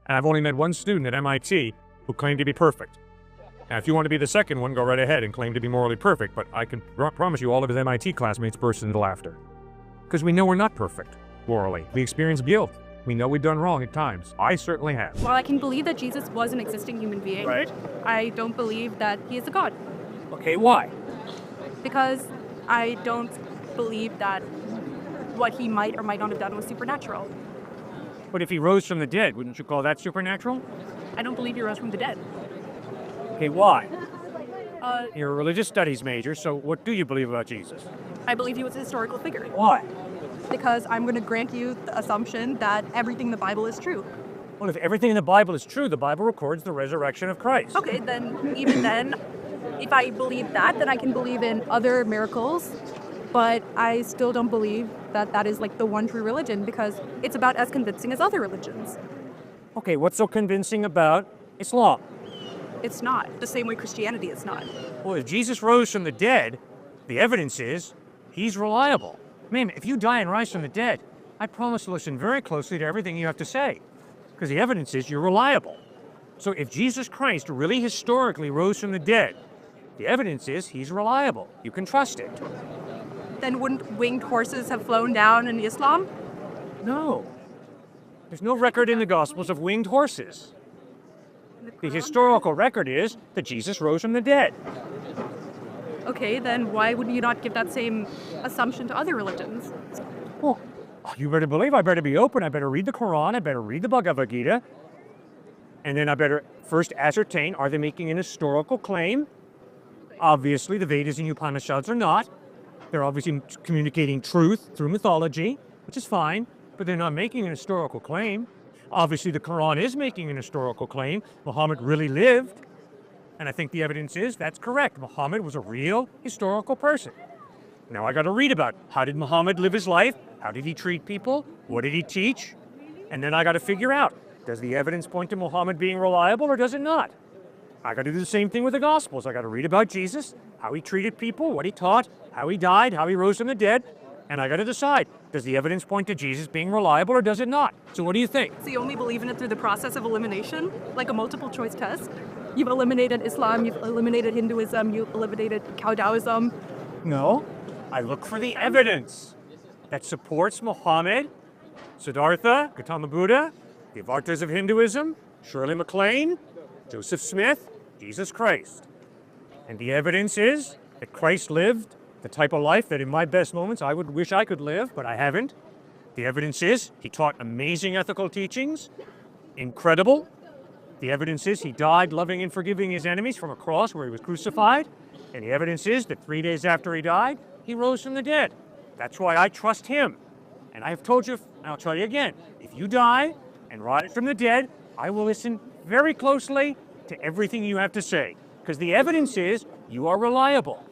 And I've only met one student at MIT who claimed to be perfect. Now, if you want to be the second one, go right ahead and claim to be morally perfect, but I can promise you all of his MIT classmates burst into laughter. Because we know we're not perfect, morally. We experience guilt. We know we've done wrong at times. I certainly have. While I can believe that Jesus was an existing human being, Right. I don't believe that he is a god. Okay, why? Because I don't believe that what he might or might not have done was supernatural. But if he rose from the dead, wouldn't you call that supernatural? I don't believe he rose from the dead. Okay, why? Uh, You're a religious studies major, so what do you believe about Jesus? I believe he was a historical figure. Why? Because I'm going to grant you the assumption that everything in the Bible is true. Well, if everything in the Bible is true, the Bible records the resurrection of Christ. Okay, then even then, if I believe that, then I can believe in other miracles, but I still don't believe that that is like the one true religion, because it's about as convincing as other religions. Okay, what's so convincing about Islam? It's not. The same way Christianity is not. Well, if Jesus rose from the dead, the evidence is he's reliable. Man, if you die and rise from the dead, I promise to listen very closely to everything you have to say, because the evidence is you're reliable. So if Jesus Christ really historically rose from the dead, the evidence is he's reliable. You can trust it. Then wouldn't winged horses have flown down in Islam? No. There's no record in the Gospels of winged horses. The historical record is that Jesus rose from the dead. Okay, then why would you not give that same assumption to other religions? Well, you better believe I better be open. I better read the Quran. I better read the Bhagavad Gita. And then I better first ascertain, are they making an historical claim? Obviously, the Vedas and Upanishads are not. They're obviously communicating truth through mythology, which is fine, but they're not making an historical claim. Obviously, the Quran is making an historical claim. Muhammad really lived. And I think the evidence is that's correct. Muhammad was a real historical person. Now I got to read about how did Muhammad live his life? How did he treat people? What did he teach? And then I got to figure out, does the evidence point to Muhammad being reliable or does it not? I got to do the same thing with the Gospels. I got to read about Jesus, how he treated people, what he taught, how he died, how he rose from the dead, and I got to decide, does the evidence point to Jesus being reliable or does it not? So what do you think? So you only believe in it through the process of elimination, like a multiple choice test? You've eliminated Islam, you've eliminated Hinduism, you've eliminated Cow Taoism. No, I look for the evidence that supports Muhammad, Siddhartha, Gautama Buddha, the avatars of Hinduism, Shirley MacLaine, Joseph Smith, Jesus Christ. And the evidence is that Christ lived the type of life that in my best moments I would wish I could live, but I haven't. The evidence is he taught amazing ethical teachings, incredible. The evidence is he died loving and forgiving his enemies from a cross where he was crucified. And the evidence is that 3 days after he died, he rose from the dead. That's why I trust him. And I have told you, and I'll tell you again, if you die and rise from the dead, I will listen very closely to everything you have to say. Because the evidence is you are reliable.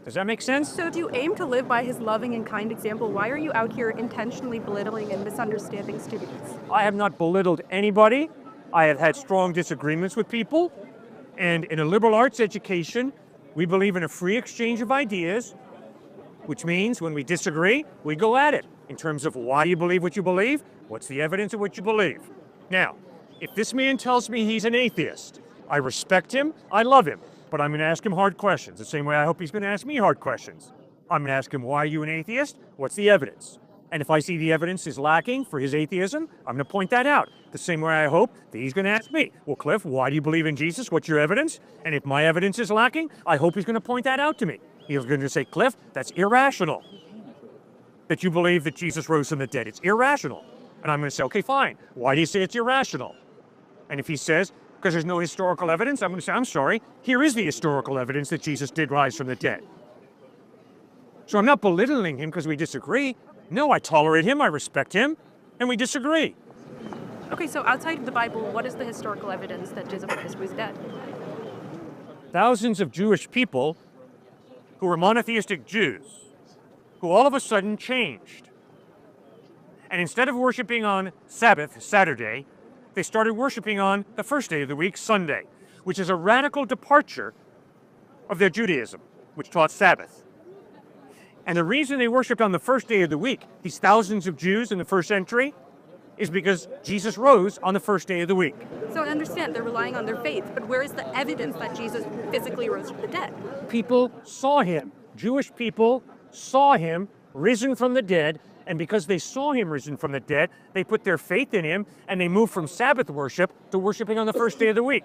Does that make sense? So if you aim to live by his loving and kind example, why are you out here intentionally belittling and misunderstanding students? I have not belittled anybody. I have had strong disagreements with people. And in a liberal arts education, we believe in a free exchange of ideas, which means when we disagree, we go at it in terms of why you believe what you believe, what's the evidence of what you believe. Now, if this man tells me he's an atheist, I respect him, I love him, but I'm going to ask him hard questions, the same way I hope he's going to ask me hard questions. I'm going to ask him, why are you an atheist? What's the evidence? And if I see the evidence is lacking for his atheism, I'm going to point that out. The same way I hope that he's going to ask me, well, Cliff, why do you believe in Jesus? What's your evidence? And if my evidence is lacking, I hope he's going to point that out to me. He's going to say, Cliff, that's irrational that you believe that Jesus rose from the dead. It's irrational. And I'm going to say, okay, fine. Why do you say it's irrational? And if he says, because there's no historical evidence, I'm going to say, I'm sorry, here is the historical evidence that Jesus did rise from the dead. So I'm not belittling him because we disagree. No, I tolerate him, I respect him, and we disagree. Okay, so outside of the Bible, what is the historical evidence that Jesus Christ was dead? Thousands of Jewish people who were monotheistic Jews who all of a sudden changed. And instead of worshiping on Sabbath, Saturday, they started worshiping on the first day of the week, Sunday, which is a radical departure of their Judaism, which taught Sabbath. And the reason they worshiped on the first day of the week, these thousands of Jews in the first century, is because Jesus rose on the first day of the week. So I understand they're relying on their faith, but where is the evidence that Jesus physically rose from the dead? People saw him. Jewish people saw him risen from the dead, and because they saw him risen from the dead, they put their faith in him, and they moved from Sabbath worship to worshiping on the first day of the week.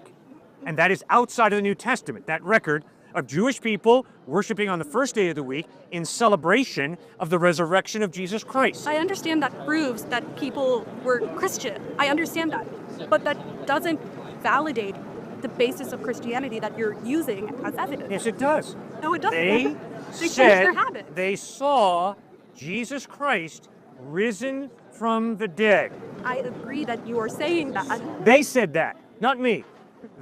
And that is outside of the New Testament, that record of Jewish people worshiping on the first day of the week in celebration of the resurrection of Jesus Christ. I understand that proves that people were Christian. I understand that. But that doesn't validate the basis of Christianity that you're using as evidence. Yes, it does. No, it doesn't. They changed said their habits. they saw Jesus Christ risen from the dead. I agree that you are saying that. They said that, not me.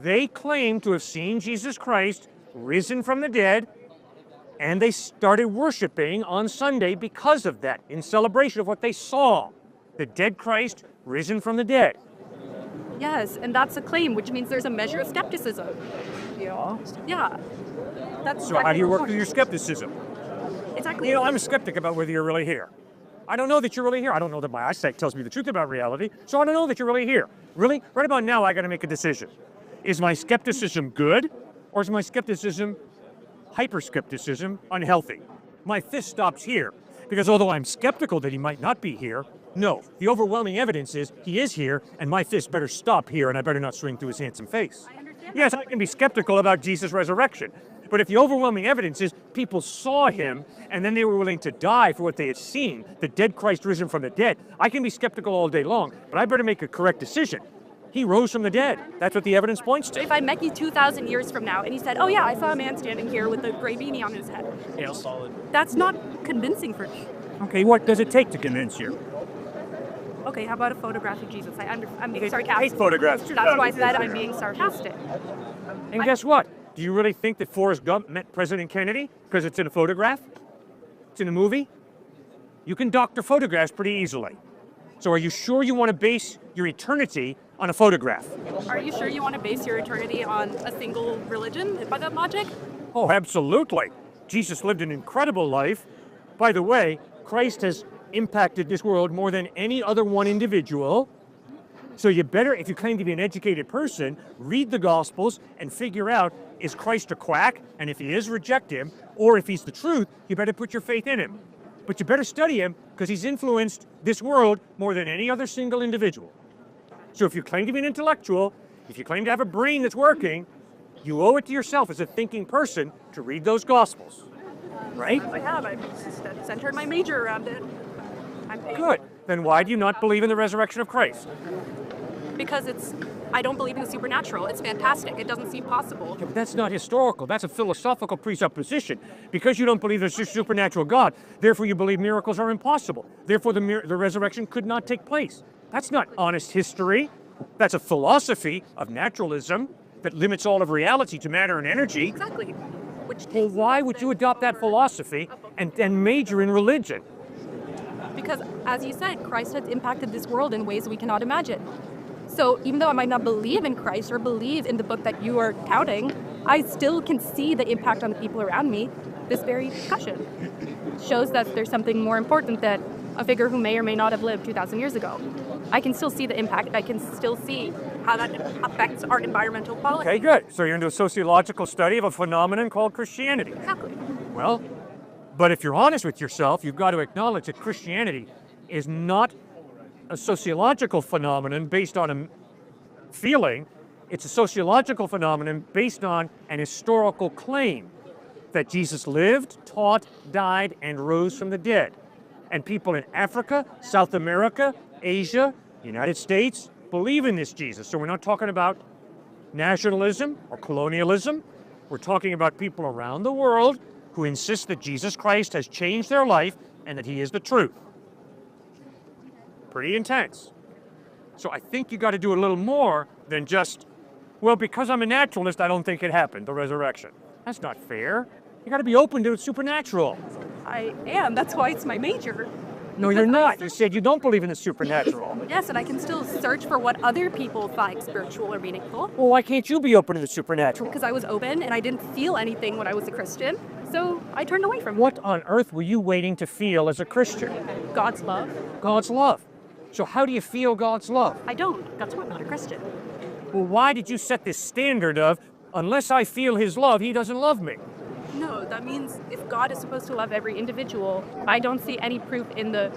They claimed to have seen Jesus Christ risen from the dead, and they started worshiping on Sunday because of that, in celebration of what they saw, the dead Christ risen from the dead. Yes, and that's a claim, which means there's a measure of skepticism. Yeah. Yeah. That's So how do you work through your skepticism? Exactly. You know, I'm a skeptic about whether you're really here. I don't know that you're really here. I don't know that my eyesight tells me the truth about reality, so I don't know that you're really here. Really? Right about now, I got to make a decision. Is my skepticism good, or is my skepticism, hyper-skepticism, unhealthy? My fist stops here, because although I'm skeptical that he might not be here, no, the overwhelming evidence is he is here, and my fist better stop here, and I better not swing through his handsome face. Yes, I can be skeptical about Jesus' resurrection, but if the overwhelming evidence is people saw him, and then they were willing to die for what they had seen, the dead Christ risen from the dead, I can be skeptical all day long, but I better make a correct decision. He rose from the dead. That's what the evidence points to. If I met you 2,000 years from now and he said, oh yeah, I saw a man standing here with a gray beanie on his head. Yeah, solid. That's not convincing for me. Okay, what does it take to convince you? Okay, how about a photograph of Jesus? I'm being I sarcastic. hate photographs. That's why I said I'm being sarcastic. And guess what? Do you really think that Forrest Gump met President Kennedy because it's in a photograph? It's in a movie? You can doctor photographs pretty easily. So are you sure you want to base your eternity on a photograph? Are you sure you want to base your eternity on a single religion by that logic? Oh, absolutely. Jesus lived an incredible life. By the way, Christ has impacted this world more than any other one individual. So you better, if you claim to be an educated person, read the Gospels and figure out, is Christ a quack? And if he is, reject him. Or if he's the truth, you better put your faith in him. But you better study him because he's influenced this world more than any other single individual. So if you claim to be an intellectual, if you claim to have a brain that's working, you owe it to yourself as a thinking person to read those Gospels. Right? I have. I've centered my major around it. Good. Then why do you not believe in the resurrection of Christ? Because I don't believe in the supernatural. It's fantastic. It doesn't seem possible. Yeah, but that's not historical. That's a philosophical presupposition. Because you don't believe there's a supernatural God, therefore you believe miracles are impossible. Therefore the resurrection could not take place. That's not honest history. That's a philosophy of naturalism that limits all of reality to matter and energy. Exactly. Well, why would you adopt that philosophy and major in religion? Because, as you said, Christ has impacted this world in ways we cannot imagine. So even though I might not believe in Christ or believe in the book that you are touting, I still can see the impact on the people around me. This very discussion shows that there's something more important than a figure who may or may not have lived 2,000 years ago. I can still see the impact. I can still see how that affects our environmental quality. Okay, good. So you're into a sociological study of a phenomenon called Christianity. Exactly. Well, but if you're honest with yourself, you've got to acknowledge that Christianity is not a sociological phenomenon based on a feeling. It's a sociological phenomenon based on an historical claim that Jesus lived, taught, died, and rose from the dead. And people in Africa, South America, Asia, United States believe in this Jesus. So we're not talking about nationalism or colonialism. We're talking about people around the world who insist that Jesus Christ has changed their life and that he is the truth. Pretty intense. So I think you got to do a little more than just, well, because I'm a naturalist, I don't think it happened, the resurrection. That's not fair. You got to be open to the supernatural. I am. That's why it's my major. No, you're not. You said you don't believe in the supernatural. Yes, and I can still search for what other people find spiritual or meaningful. Well, why can't you be open to the supernatural? Because I was open and I didn't feel anything when I was a Christian, so I turned away from it. What on earth were you waiting to feel as a Christian? God's love? God's love. So how do you feel God's love? I don't. That's why I'm not a Christian. Well, why did you set this standard of, unless I feel his love, he doesn't love me? No, that means if God is supposed to love every individual, I don't see any proof in the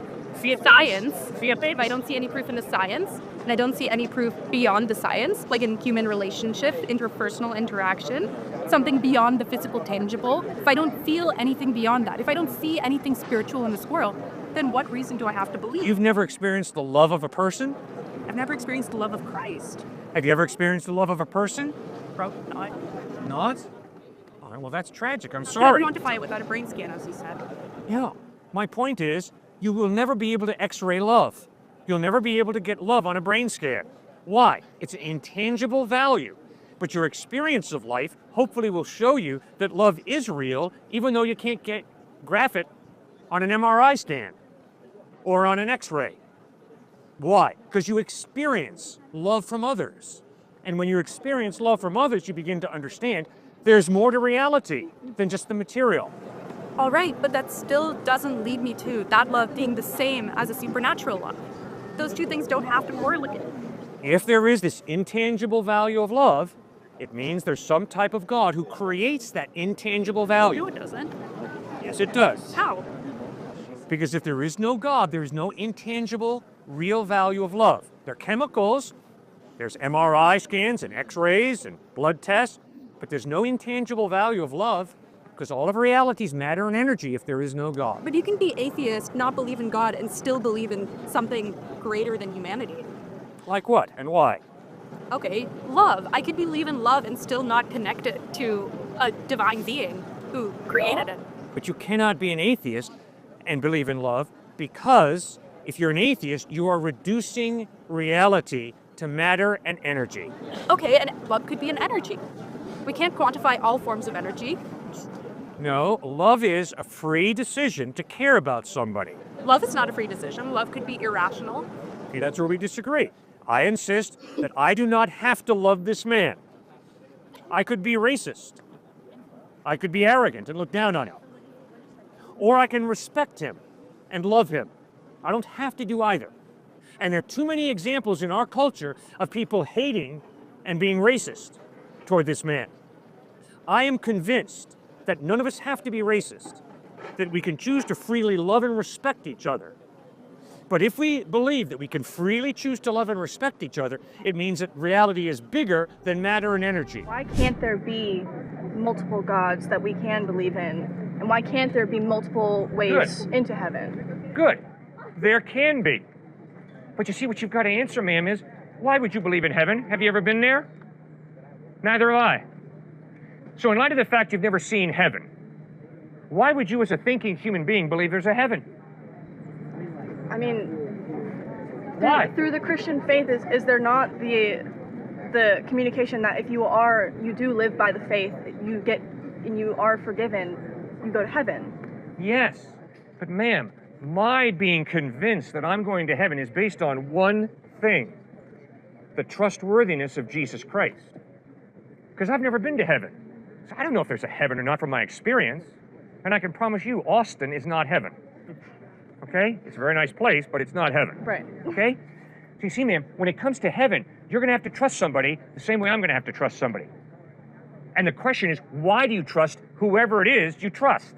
science. If I don't see any proof in the science, and I don't see any proof beyond the science, like in human relationship, interpersonal interaction, something beyond the physical tangible, if I don't feel anything beyond that, if I don't see anything spiritual in this world, then what reason do I have to believe? You've never experienced the love of a person? I've never experienced the love of Christ. Have you ever experienced the love of a person? Probably not. Not? All right, well, that's tragic. I'm I can sorry. quantify it without a brain scan, as you said. Yeah. My point is, you will never be able to x-ray love. You'll never be able to get love on a brain scan. Why? It's an intangible value. But your experience of life hopefully will show you that love is real, even though you can't graph it on an MRI scan or on an x-ray. Why? Because you experience love from others. And when you experience love from others, you begin to understand there's more to reality than just the material. All right, but that still doesn't lead me to that love being the same as a supernatural love. Those two things don't have to correlate. If there is this intangible value of love, it means there's some type of God who creates that intangible value. No, it doesn't. Yes, it does. How? Because if there is no God, there is no intangible, real value of love. There are chemicals, there's MRI scans and x-rays and blood tests, but there's no intangible value of love because all of reality is matter and energy if there is no God. But you can be atheist, not believe in God, and still believe in something greater than humanity. Like what and why? Okay, love. I could believe in love and still not connect it to a divine being who created it. But you cannot be an atheist and believe in love because if you're an atheist, you are reducing reality to matter and energy. Okay, and love could be an energy. We can't quantify all forms of energy. No, love is a free decision to care about somebody. Love is not a free decision. Love could be irrational. Okay, that's where we disagree. I insist that I do not have to love this man. I could be racist. I could be arrogant and look down on him. Or I can respect him and love him. I don't have to do either. And there are too many examples in our culture of people hating and being racist toward this man. I am convinced that none of us have to be racist, that we can choose to freely love and respect each other. But if we believe that we can freely choose to love and respect each other, it means that reality is bigger than matter and energy. Why can't there be multiple gods that we can believe in? And why can't there be multiple ways into heaven? Good. There can be. But you see, what you've got to answer, ma'am, is why would you believe in heaven? Have you ever been there? Neither have I. So in light of the fact you've never seen heaven, why would you as a thinking human being believe there's a heaven? I mean, Why? through the Christian faith, is there not the communication that if you do live by the faith, you are forgiven, you go to heaven? Yes. But ma'am, my being convinced that I'm going to heaven is based on one thing: the trustworthiness of Jesus Christ. Because I've never been to heaven. So I don't know if there's a heaven or not from my experience. And I can promise you, Austin is not heaven. Okay? It's a very nice place, but it's not heaven. Right. Okay? So you see, ma'am, when it comes to heaven, you're going to have to trust somebody the same way I'm going to have to trust somebody. And the question is, why do you trust whoever it is you trust?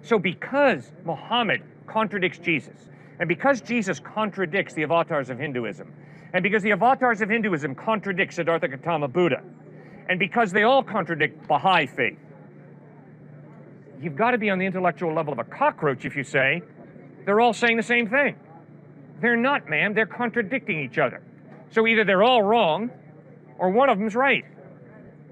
So because Muhammad contradicts Jesus, and because Jesus contradicts the avatars of Hinduism, and because the avatars of Hinduism contradict Siddhartha Gautama Buddha, and because they all contradict Baha'i faith, you've got to be on the intellectual level of a cockroach if you say they're all saying the same thing. They're not, ma'am. They're contradicting each other. So either they're all wrong or one of them's right.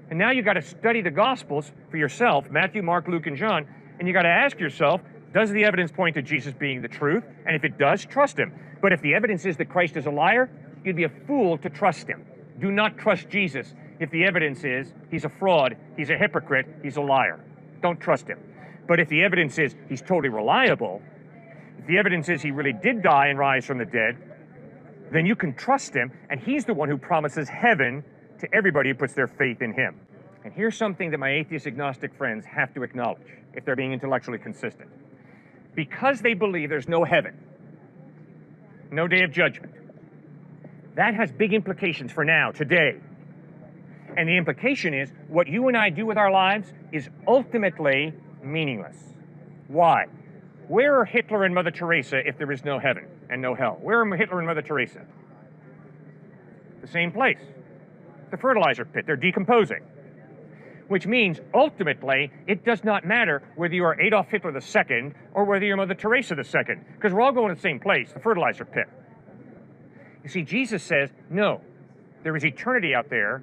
And now you've got to study the Gospels for yourself, Matthew, Mark, Luke, and John, and you've got to ask yourself, does the evidence point to Jesus being the truth? And if it does, trust him. But if the evidence is that Christ is a liar, you'd be a fool to trust him. Do not trust Jesus if the evidence is he's a fraud, he's a hypocrite, he's a liar. Don't trust him. But if the evidence is he's totally reliable, if the evidence is he really did die and rise from the dead, then you can trust him, and he's the one who promises heaven to everybody who puts their faith in him. And here's something that my atheist agnostic friends have to acknowledge if they're being intellectually consistent. Because they believe there's no heaven, no day of judgment, that has big implications for now, today. And the implication is what you and I do with our lives is ultimately meaningless. Why? Where are Hitler and Mother Teresa if there is no heaven and no hell? Where are Hitler and Mother Teresa? The same place. The fertilizer pit. They're decomposing. Which means, ultimately, it does not matter whether you are Adolf Hitler II or whether you're Mother Teresa II, because we're all going to the same place, the fertilizer pit. You see, Jesus says, no, there is eternity out there,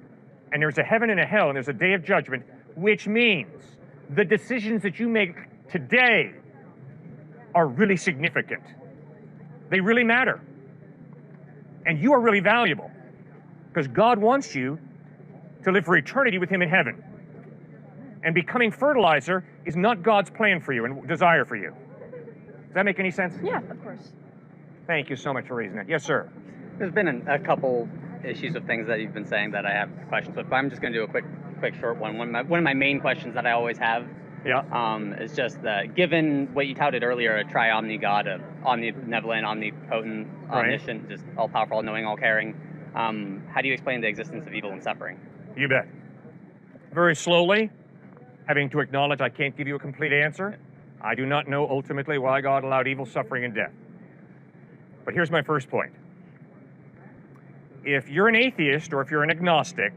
and there's a heaven and a hell, and there's a day of judgment, which means the decisions that you make today are really significant. They really matter. And you are really valuable, because God wants you to live for eternity with him in heaven. And becoming fertilizer is not God's plan for you and desire for you. Does that make any sense? Yeah, of course. Thank you so much for raising that. Yes, sir. There's been a couple issues with things that you've been saying that I have questions with, but I'm just going to do a quick short one. One of my main questions that I always have is just that given what you touted earlier, a tri-omni God, of omnibenevolent, omnipotent, omniscient, just all-powerful, all-knowing, all-caring, how do you explain the existence of evil and suffering? You bet. Very slowly, having to acknowledge I can't give you a complete answer. I do not know ultimately why God allowed evil, suffering, and death. But here's my first point. If you're an atheist or if you're an agnostic,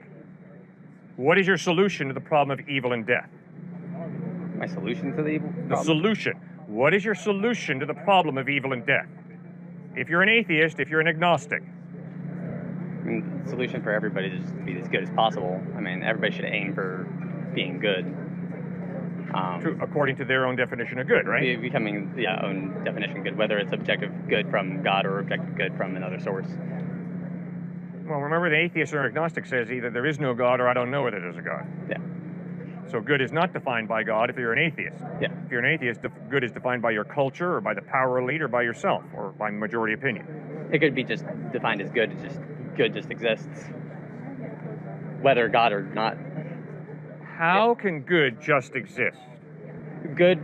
what is your solution to the problem of evil and death? My solution to the evil problem? The solution. What is your solution to the problem of evil and death? If you're an atheist, if you're an agnostic. I mean, the solution for everybody is just to be as good as possible. I mean, everybody should aim for being good. True, according to their own definition of good, right? Becoming own definition of good, whether it's objective good from God or objective good from another source. Well, remember, the atheist or agnostic says either there is no God or I don't know whether there's a God. Yeah. So good is not defined by God if you're an atheist. Yeah. If you're an atheist, good is defined by your culture or by the power elite or by yourself or by majority opinion. It could be just defined as good, good just exists, whether God or not. How can good just exist? Good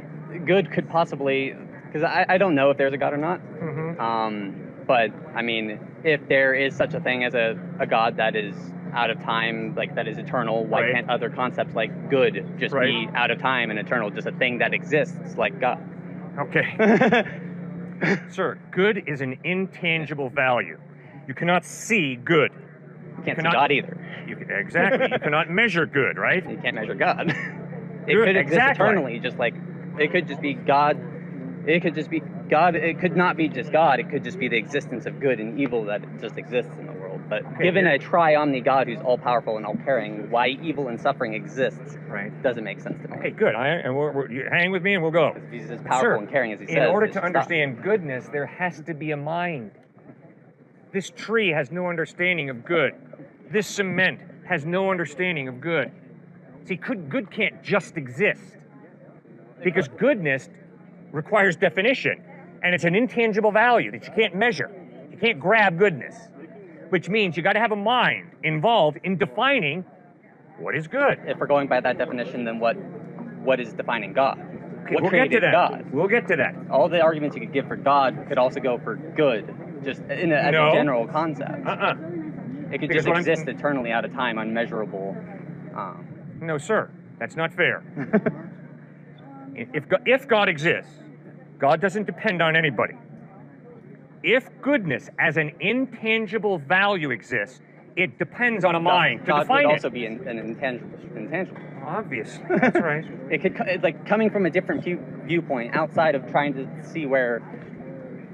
could possibly, because I don't know if there's a God or not. Mm-hmm. But I mean, if there is such a thing as a God that is out of time, like that is eternal, why can't other concepts like good just be out of time and eternal, just a thing that exists like God? Okay. Sir, good is an intangible value. You cannot see good. You can't see God either. Exactly. You cannot measure good, right? You can't measure God. It could exist eternally, just like it could just be God. It could just be God. It could not be just God. It could just be the existence of good and evil that just exists in the world. But given a tri-omni God who's all-powerful and all-caring, why evil and suffering exists doesn't make sense to me. Okay, good. You hang with me and we'll go. He's as powerful and caring as he says. In order to understand goodness, there has to be a mind. This tree has no understanding of good. This cement has no understanding of good. See, good can't just exist. Because goodness requires definition. And it's an intangible value that you can't measure. You can't grab goodness. Which means you got to have a mind involved in defining what is good. If we're going by that definition, then what is defining God? Okay, what we'll get to that. God? We'll get to that. All the arguments you could give for God could also go for good, just as a general concept. It could just exist eternally out of time, unmeasurable. No, sir. That's not fair. If God exists, God doesn't depend on anybody. If goodness as an intangible value exists, it depends on a mind to define it. God would also be an intangible. Obviously, that's right. It could, like, coming from a different viewpoint, outside of trying to see where,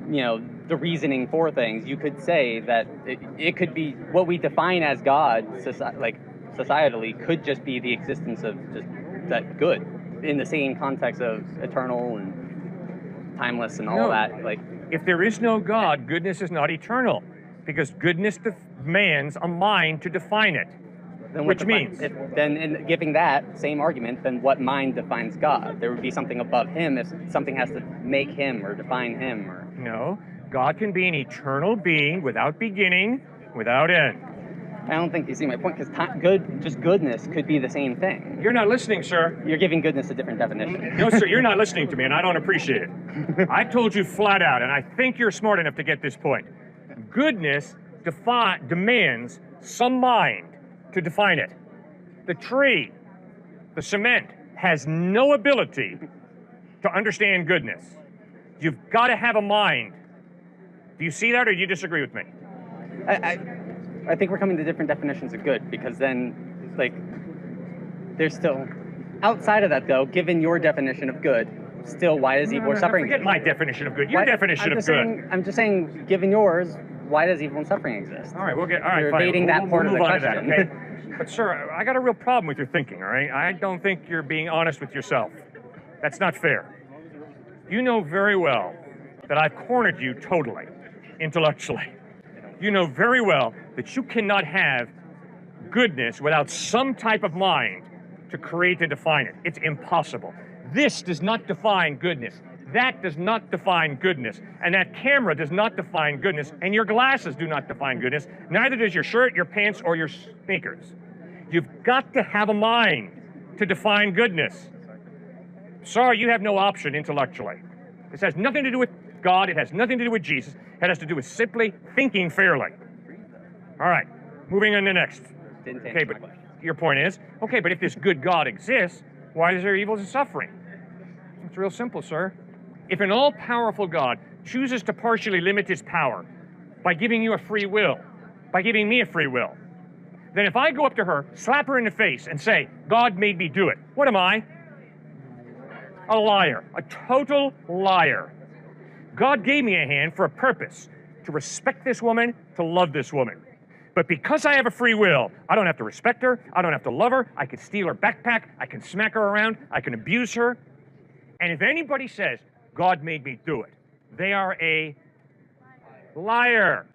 the reasoning for things, you could say that it could be what we define as God, societally, could just be the existence of just that good, in the same context of eternal and timeless and all that. Like, if there is no God, goodness is not eternal, because goodness demands a mind to define it. Then Which means? Then in giving that same argument, then what mind defines God? There would be something above him if something has to make him or define him. Or No. God can be an eternal being without beginning, without end. I don't think you see my point, because just goodness could be the same thing. You're not listening, sir. You're giving goodness a different definition. No, sir, you're not listening to me, and I don't appreciate it. I told you flat out, and I think you're smart enough to get this point. Goodness demands some mind to define it. The tree, the cement, has no ability to understand goodness. You've got to have a mind. Do you see that, or do you disagree with me? I think we're coming to different definitions of good, because then, like, there's still, outside of that though, given your definition of good, still, why does evil or suffering Forget my definition of good. Your definition of good. I'm just saying, given yours, why does evil and suffering exist? All right, all right, You're fine. evading that part we'll of move the on to question. that, okay? But sir, I got a real problem with your thinking, all right? I don't think you're being honest with yourself. That's not fair. You know very well that I've cornered you totally, intellectually. You know very well that you cannot have goodness without some type of mind to create and define it. It's impossible. This does not define goodness. That does not define goodness. And that camera does not define goodness. And your glasses do not define goodness. Neither does your shirt, your pants, or your sneakers. You've got to have a mind to define goodness. Sorry, you have no option intellectually. This has nothing to do with God. It has nothing to do with Jesus. It has to do with simply thinking fairly. All right, moving on to next. Okay, but your point is, okay, but if this good God exists, why is there evil and suffering? It's real simple, sir. If an all-powerful God chooses to partially limit his power by giving you a free will, by giving me a free will, then if I go up to her, slap her in the face, and say, God made me do it, what am I? A liar, a total liar. God gave me a hand for a purpose, to respect this woman, to love this woman. But because I have a free will, I don't have to respect her, I don't have to love her, I can steal her backpack, I can smack her around, I can abuse her. And if anybody says, God made me do it, they are a liar,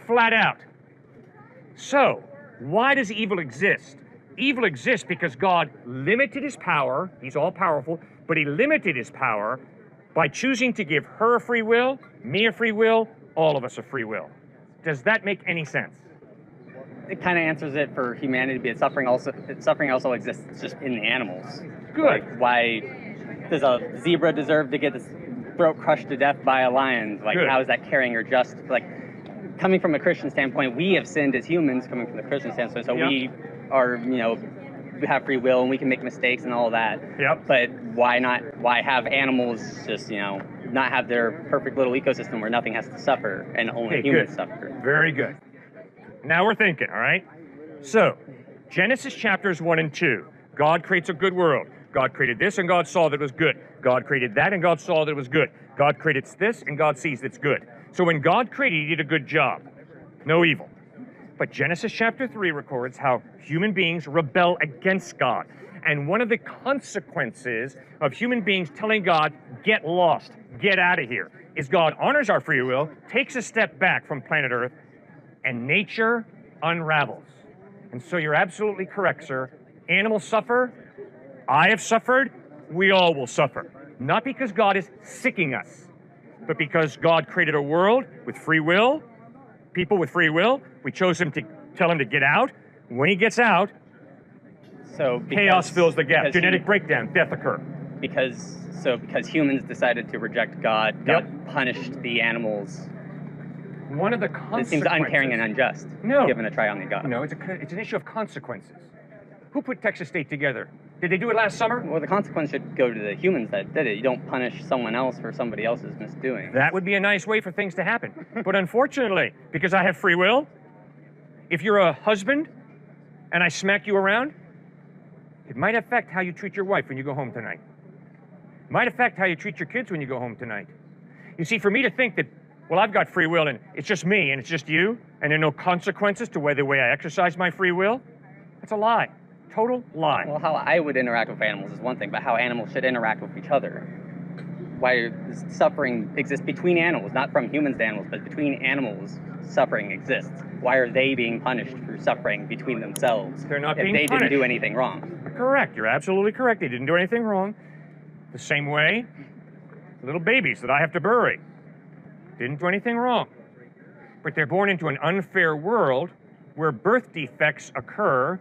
flat out. So, why does evil exist? Evil exists because God limited his power, he's all-powerful, but he limited his power by choosing to give her a free will, me a free will, all of us a free will. Does that make any sense? It kind of answers it for humanity, but suffering also exists just in the animals. Good. Like, why does a zebra deserve to get its throat crushed to death by a lion? Like, Good. How is that caring or just? Like, coming from a Christian standpoint, we have sinned as humans, coming from the Christian standpoint, so we are, we have free will and we can make mistakes and all that. Yep. But why have animals just, not have their perfect little ecosystem where nothing has to suffer and only humans suffer? Very good. Now we're thinking, all right? So, Genesis chapters 1 and 2. God creates a good world. God created this and God saw that it was good. God created that and God saw that it was good. God created this and God sees that it's good. So when God created, he did a good job. No evil. But Genesis chapter 3 records how human beings rebel against God. And one of the consequences of human beings telling God, get lost, get out of here, is God honors our free will, takes a step back from planet Earth, and nature unravels. And so you're absolutely correct, sir. Animals suffer. I have suffered. We all will suffer. Not because God is sicking us, but because God created a world with free will, people with free will. We chose him to tell him to get out. When he gets out, chaos fills the gap. Genetic breakdown, death occur. Because humans decided to reject God, God punished the animals. One of the consequences... It seems uncaring and unjust, given a triune God. No, it's an issue of consequences. Who put Texas State together? Did they do it last summer? Well, the consequence should go to the humans that did it. You don't punish someone else for somebody else's misdoing. That would be a nice way for things to happen. But unfortunately, because I have free will, if you're a husband and I smack you around, it might affect how you treat your wife when you go home tonight. It might affect how you treat your kids when you go home tonight. You see, for me to think that, well, I've got free will and it's just me and it's just you, and there are no consequences to the way I exercise my free will, that's a lie. Total lie. Well, how I would interact with animals is one thing, but how animals should interact with each other. Why suffering exists between animals, not from humans to animals, but between animals. suffering exists? Why are they being punished for suffering between themselves They're not if being they didn't do punished. anything wrong? Correct. You're absolutely correct. They didn't do anything wrong. The same way, little babies that I have to bury didn't do anything wrong. But they're born into an unfair world where birth defects occur,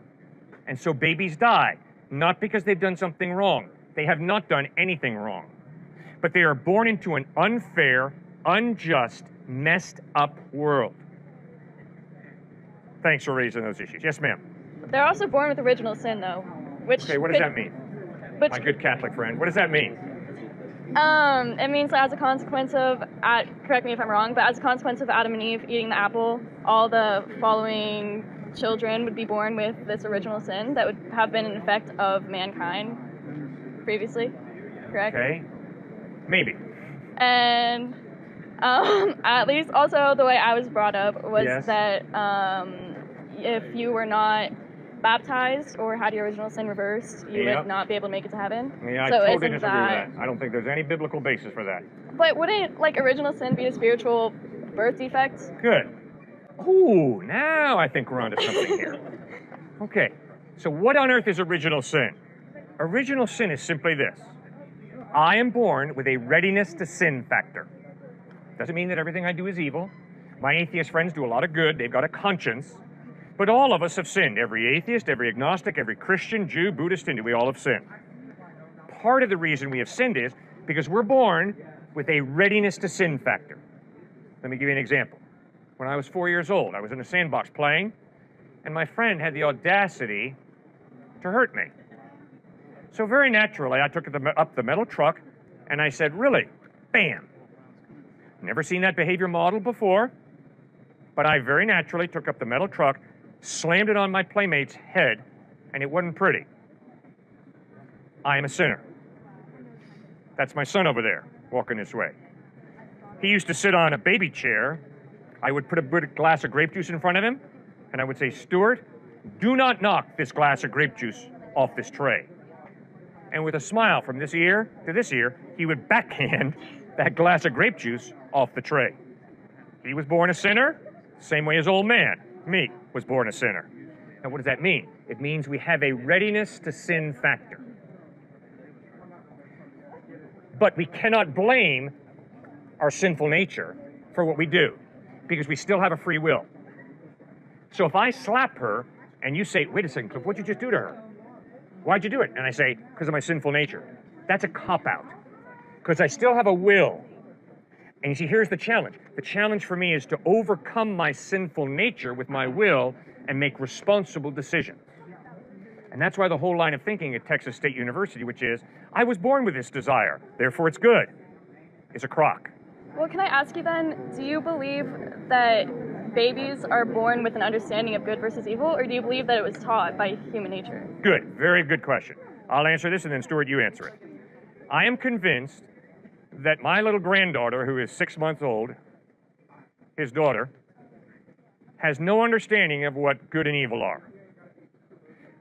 and so babies die. Not because they've done something wrong. They have not done anything wrong. But they are born into an unfair, unjust, messed up world. Thanks for raising those issues. Yes, ma'am. They're also born with original sin, though. Which Okay, what does that mean? Which, My good Catholic friend, what does that mean? it means that as a consequence of, correct me if I'm wrong, but as a consequence of Adam and Eve eating the apple, all the following children would be born with this original sin that would have been an effect of mankind previously, correct? Okay, maybe. And at least also the way I was brought up was Yes. that if you were not baptized or had your original sin reversed, you Yep. would not be able to make it to heaven. Yeah, I so totally isn't disagree with that. I don't think there's any biblical basis for that. But wouldn't like original sin be a spiritual birth defect? Good. Ooh, now I think we're onto something here. Okay, so what on earth is original sin? Original sin is simply this. I am born with a readiness to sin factor. Doesn't mean that everything I do is evil. My atheist friends do a lot of good. They've got a conscience. But all of us have sinned. Every atheist, every agnostic, every Christian, Jew, Buddhist, Hindu, we all have sinned. Part of the reason we have sinned is because we're born with a readiness to sin factor. Let me give you an example. When I was 4 years old, I was in a sandbox playing, and my friend had the audacity to hurt me. So very naturally, I took up the metal truck, and I said, really? Bam. Never seen that behavior model before, but I very naturally took up the metal truck, slammed it on my playmate's head, and it wasn't pretty. I am a sinner. That's my son over there, walking this way. He used to sit on a baby chair. I would put a glass of grape juice in front of him, and I would say, Stuart, do not knock this glass of grape juice off this tray. And with a smile from this ear to this ear, he would backhand that glass of grape juice off the tray. He was born a sinner, same way as old man, me, was born a sinner. And what does that mean? It means we have a readiness to sin factor. But we cannot blame our sinful nature for what we do, because we still have a free will. So if I slap her and you say, wait a second, Cliff, what'd you just do to her? Why'd you do it? And I say, because of my sinful nature. That's a cop-out, because I still have a will. And you see, here's the challenge. The challenge for me is to overcome my sinful nature with my will and make responsible decisions. And that's why the whole line of thinking at Texas State University, which is, I was born with this desire, therefore it's good, is a crock. Well, can I ask you then, do you believe that babies are born with an understanding of good versus evil, or do you believe that it was taught by human nature? Good, very good question. I'll answer this and then Stuart, you answer it. I am convinced that my little granddaughter, who is 6 months old, his daughter, has no understanding of what good and evil are.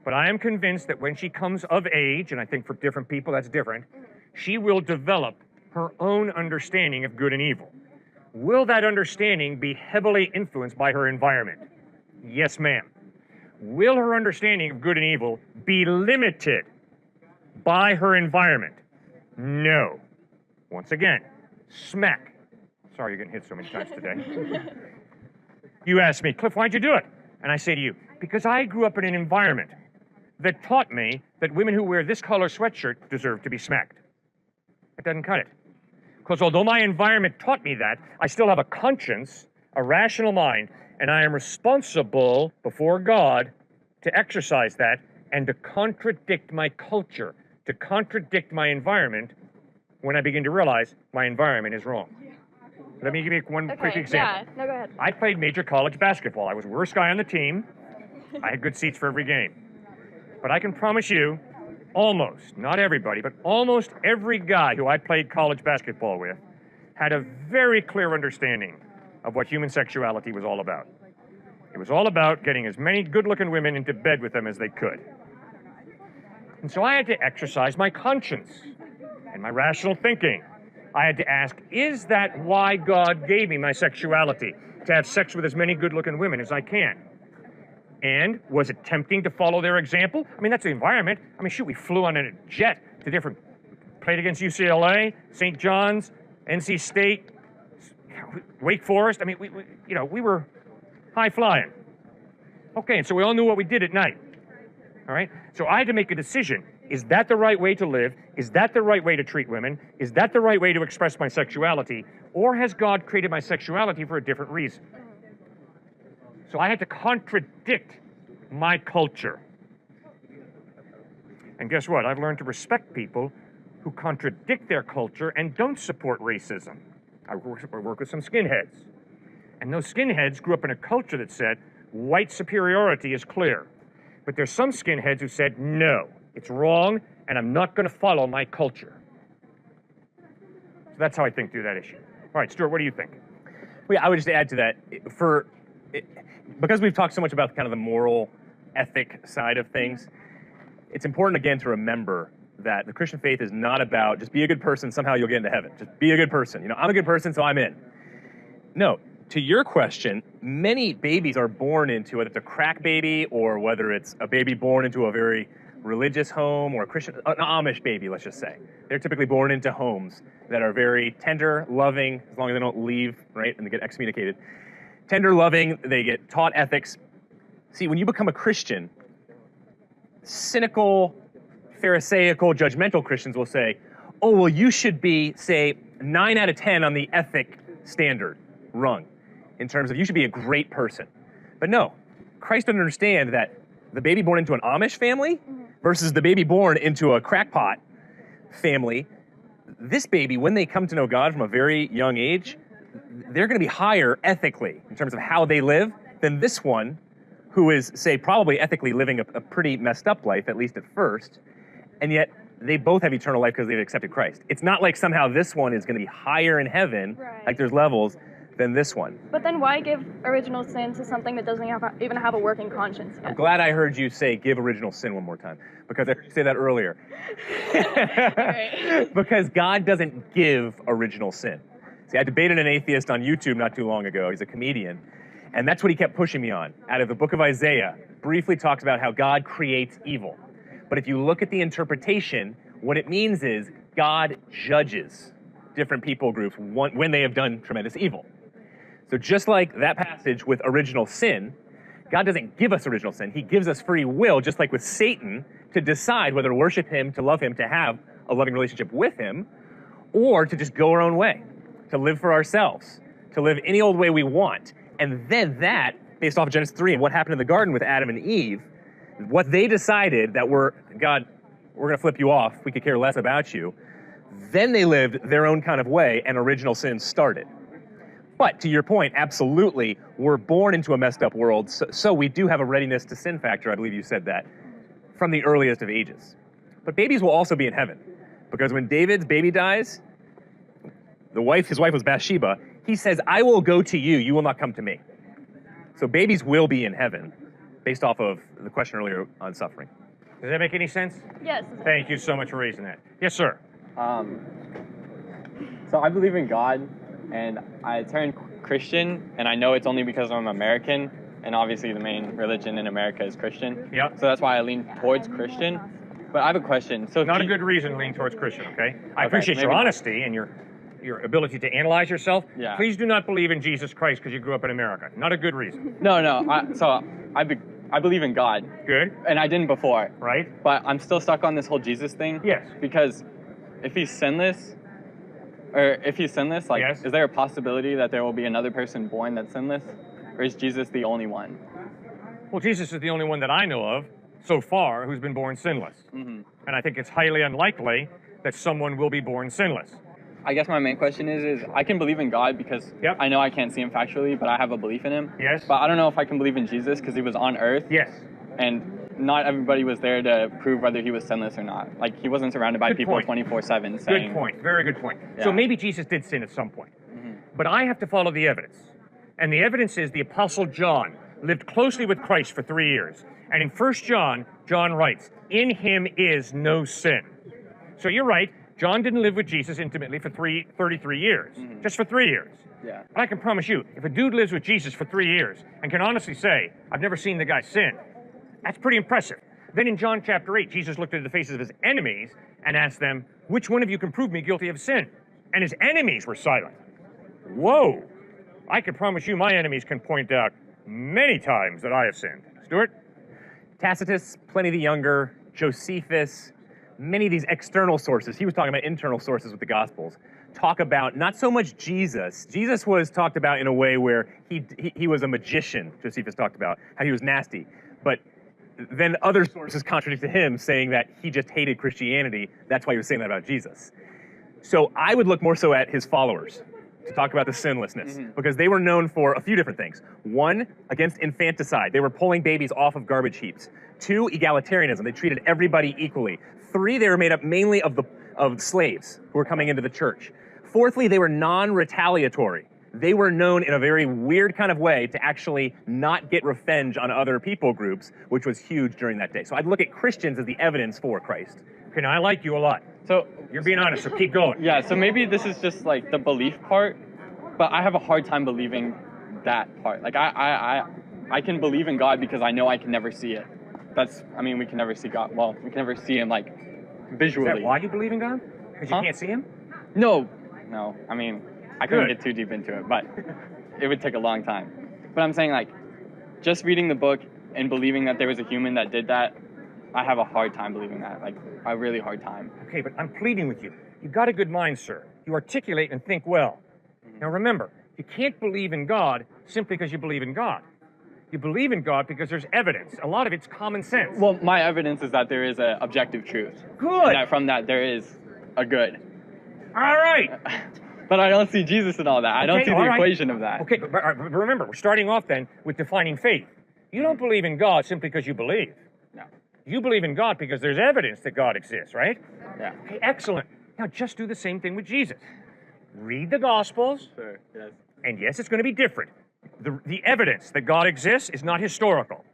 But I am convinced that when she comes of age, and I think for different people that's different, she will develop her own understanding of good and evil. Will that understanding be heavily influenced by her environment? Yes, ma'am. Will her understanding of good and evil be limited by her environment? No. Once again, smack. Sorry you're getting hit so many times today. You ask me, Cliff, why'd you do it? And I say to you, because I grew up in an environment that taught me that women who wear this color sweatshirt deserve to be smacked. It doesn't cut it. Because although my environment taught me that, I still have a conscience, a rational mind, and I am responsible before God to exercise that and to contradict my culture, to contradict my environment when I begin to realize my environment is wrong. Let me give you one quick example. Yeah, no, go ahead. I played major college basketball. I was the worst guy on the team. I had good seats for every game. But I can promise you, almost, not everybody, but almost every guy who I played college basketball with had a very clear understanding of what human sexuality was all about. It was all about getting as many good-looking women into bed with them as they could. And so I had to exercise my conscience and my rational thinking I had to ask, is that why God gave me my sexuality? To have sex with as many good-looking women as I can. And was it tempting to follow their example? I mean, that's the environment. I mean, shoot, we flew on a jet to different, played against UCLA, St. John's, NC State, Wake Forest. I mean, we were high flying. Okay, and so we all knew what we did at night. All right? So I had to make a decision. Is that the right way to live? Is that the right way to treat women? Is that the right way to express my sexuality? Or has God created my sexuality for a different reason? So I had to contradict my culture. And guess what? I've learned to respect people who contradict their culture and don't support racism. I work with some skinheads. And those skinheads grew up in a culture that said white superiority is clear. But there's some skinheads who said, no, it's wrong, and I'm not going to follow my culture. So that's how I think through that issue. All right, Stuart, what do you think? Well, yeah, I would just add to that, because we've talked so much about kind of the moral, ethic side of things, it's important, again, to remember that the Christian faith is not about just be a good person, somehow you'll get into heaven. Just be a good person. You know, I'm a good person, so I'm in. No, to your question, many babies are born into, whether it's a crack baby or whether it's a baby born into a very religious home or a Christian, an Amish baby, let's just say. They're typically born into homes that are very tender, loving, as long as they don't leave, right, and they get excommunicated. Tender, loving, they get taught ethics. See, when you become a Christian, cynical, pharisaical, judgmental Christians will say, oh, well, you should be, say, 9 out of 10 on the ethic standard rung, in terms of you should be a great person. But no, Christ doesn't understand that the baby born into an Amish family versus the baby born into a crackpot family, this baby, when they come to know God from a very young age, they're going to be higher ethically in terms of how they live than this one who is, say, probably ethically living a pretty messed up life, at least at first, and yet they both have eternal life because they've accepted Christ. It's not like somehow this one is going to be higher in heaven, like there's levels, than this one. But then why give original sin to something that doesn't even have a working conscience yet? I'm glad I heard you say give original sin one more time, because I heard you say that earlier. Because God doesn't give original sin. See, I debated an atheist on YouTube not too long ago. He's a comedian. And that's what he kept pushing me on. Out of the book of Isaiah, briefly talks about how God creates evil. But if you look at the interpretation, what it means is God judges different people groups when they have done tremendous evil. So just like that passage with original sin, God doesn't give us original sin. He gives us free will, just like with Satan, to decide whether to worship him, to love him, to have a loving relationship with him, or to just go our own way, to live for ourselves, to live any old way we want. And then that, based off of Genesis 3 and what happened in the garden with Adam and Eve, what they decided that God, we're going to flip you off, we could care less about you, then they lived their own kind of way and original sin started. But to your point, absolutely, we're born into a messed up world, so we do have a readiness to sin factor, I believe you said that, from the earliest of ages. But babies will also be in heaven, because when David's baby dies, his wife was Bathsheba, he says, I will go to you, you will not come to me. So babies will be in heaven, based off of the question earlier on suffering. Does that make any sense? Yes. Thank you so much for raising that. Yes, sir. So I believe in God, and I turned Christian, and I know it's only because I'm American, and obviously the main religion in America is Christian. Yeah. So that's why I lean towards Christian. But I have a question. So not a good reason to lean towards Christian, okay? I appreciate your honesty and your ability to analyze yourself. Yeah. Please do not believe in Jesus Christ because you grew up in America. Not a good reason. No. I believe in God. Good. And I didn't before. Right. But I'm still stuck on this whole Jesus thing. Yes. Because if he's sinless, like, yes. Is there a possibility that there will be another person born that's sinless? Or is Jesus the only one? Well, Jesus is the only one that I know of so far who's been born sinless. Mm-hmm. And I think it's highly unlikely that someone will be born sinless. I guess my main question is I can believe in God because I know I can't see him factually, but I have a belief in him. Yes. But I don't know if I can believe in Jesus because he was on earth. Yes. And not everybody was there to prove whether he was sinless or not. Like, he wasn't surrounded by people 24/7 saying... Good point. Very good point. Yeah. So maybe Jesus did sin at some point. Mm-hmm. But I have to follow the evidence. And the evidence is the Apostle John lived closely with Christ for 3 years. And in 1 John, John writes, in him is no sin. So you're right. John didn't live with Jesus intimately for 33 years, just for 3 years. Yeah. But I can promise you, if a dude lives with Jesus for 3 years and can honestly say, I've never seen the guy sin, that's pretty impressive. Then in John chapter 8, Jesus looked into the faces of his enemies and asked them, which one of you can prove me guilty of sin? And his enemies were silent. Whoa! I can promise you my enemies can point out many times that I have sinned. Stuart? Tacitus, Pliny the Younger, Josephus, many of these external sources, he was talking about internal sources with the Gospels, talk about not so much Jesus. Jesus was talked about in a way where he was a magician, Josephus talked about, how he was nasty. But then other sources contradicted him, saying that he just hated Christianity. That's why he was saying that about Jesus. So I would look more so at his followers to talk about the sinlessness, because they were known for a few different things. One, against infanticide. They were pulling babies off of garbage heaps. Two, egalitarianism. They treated everybody equally. Three, they were made up mainly of slaves who were coming into the church. Fourthly, they were non-retaliatory. They were known in a very weird kind of way to actually not get revenge on other people groups, which was huge during that day. So I'd look at Christians as the evidence for Christ. Okay, now I like you a lot. So you're being honest, so keep going. Yeah, so maybe this is just like the belief part, but I have a hard time believing that part. Like I can believe in God because I know I can never see it. We can never see God. Well, we can never see him like visually. Is that why you believe in God? Because you can't see him? No. I mean, I couldn't get too deep into it, but it would take a long time. But I'm saying, like, just reading the book and believing that there was a human that did that, I have a hard time believing that, like a really hard time. Okay, but I'm pleading with you. You've got a good mind, sir. You articulate and think well. Now remember, you can't believe in God simply because you believe in God. You believe in God because there's evidence. A lot of it's common sense. Well, my evidence is that there is an objective truth. Good. And that from that there is a good. All right. But I don't see Jesus in all that. I don't see the equation of that. Okay, but remember, we're starting off then with defining faith. You don't believe in God simply because you believe. No. You believe in God because there's evidence that God exists, right? Yeah. Okay, excellent. Now just do the same thing with Jesus. Read the Gospels. Sure, yes. And yes, it's going to be different. The evidence that God exists is not historical.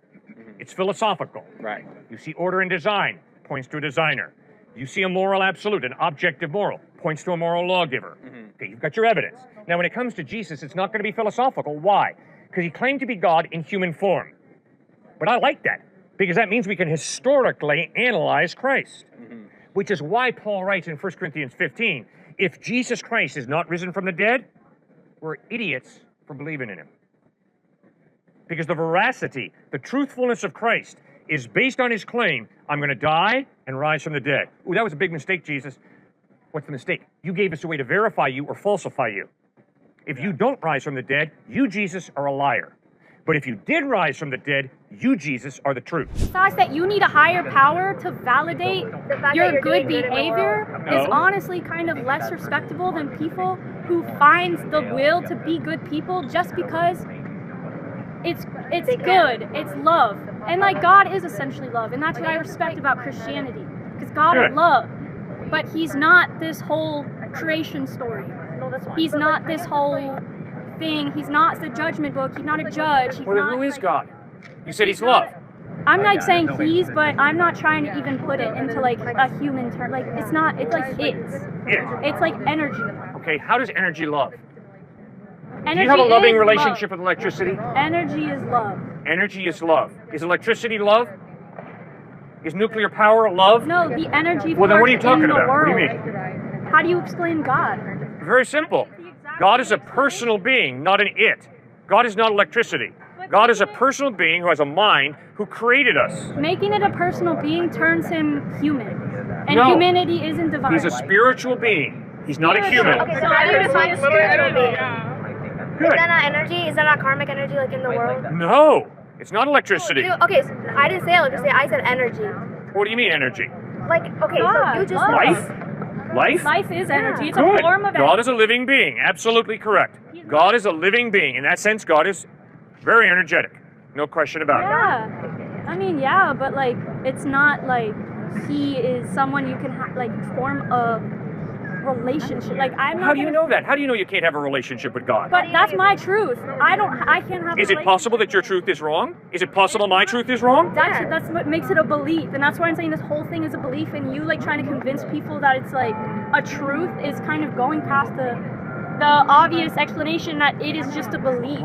It's philosophical. Right. You see order and design, points to a designer. You see a moral absolute, an objective moral, points to a moral lawgiver. Okay, you've got your evidence. Now, when it comes to Jesus, it's not going to be philosophical. Why? Because he claimed to be God in human form. But I like that, because that means we can historically analyze Christ, which is why Paul writes in 1 Corinthians 15, if Jesus Christ is not risen from the dead, we're idiots for believing in him. Because the veracity, the truthfulness of Christ is based on his claim, I'm going to die and rise from the dead. Ooh, that was a big mistake, Jesus. What's the mistake? You gave us a way to verify you or falsify you. If you don't rise from the dead, you, Jesus, are a liar. But if you did rise from the dead, you, Jesus, are the truth. The fact that you need a higher power to validate your good behavior is honestly kind of less respectable than people who find the will to be good people just because it's good, it's love. And like God is essentially love, and that's what I respect about Christianity. Because God is love. But he's not this whole creation story. He's not this whole thing. He's not the judgment book. He's not a judge. He's Well, then who is God? You said he's love. I'm not saying he's, but I'm not trying to even put it into like a human term. Like it's not. It's like it's like energy. Okay, how does energy love? Energy Do you have a loving is relationship love. with electricity? Energy is love. Energy is love. Is electricity love? Is nuclear power love? No, the energy Well, then what are you force talking in the about? What do you world. mean? How do you explain God? Very simple. God is a personal being, not an it. God is not electricity. God is a personal being who has a mind, who created us. Making it a personal being turns him human. And No. humanity isn't divine. He's a spiritual being. He's not a human. Okay, so how do you define spiritual being? Good. Is that not energy? Is that not karmic energy like in the world? No, it's not electricity. Okay, so I didn't say electricity, I said energy. What do you mean energy? Like, okay, so you just Life? Life? Life is energy. It's Good. a form of energy. God is a living being. Absolutely correct. God is a living being. In that sense, God is very energetic. No question about it. Yeah. I mean, yeah, but like, it's not like he is someone you can like form a relationship. Like, I'm not. How do you know that? How do you know you can't have a relationship with God? But that's my truth. I can't have. Is it possible that your truth is wrong? Is it possible my truth is wrong? That's what makes it a belief, and that's why I'm saying this whole thing is a belief, and you like trying to convince people that it's like a truth is kind of going past the obvious explanation that it is just a belief.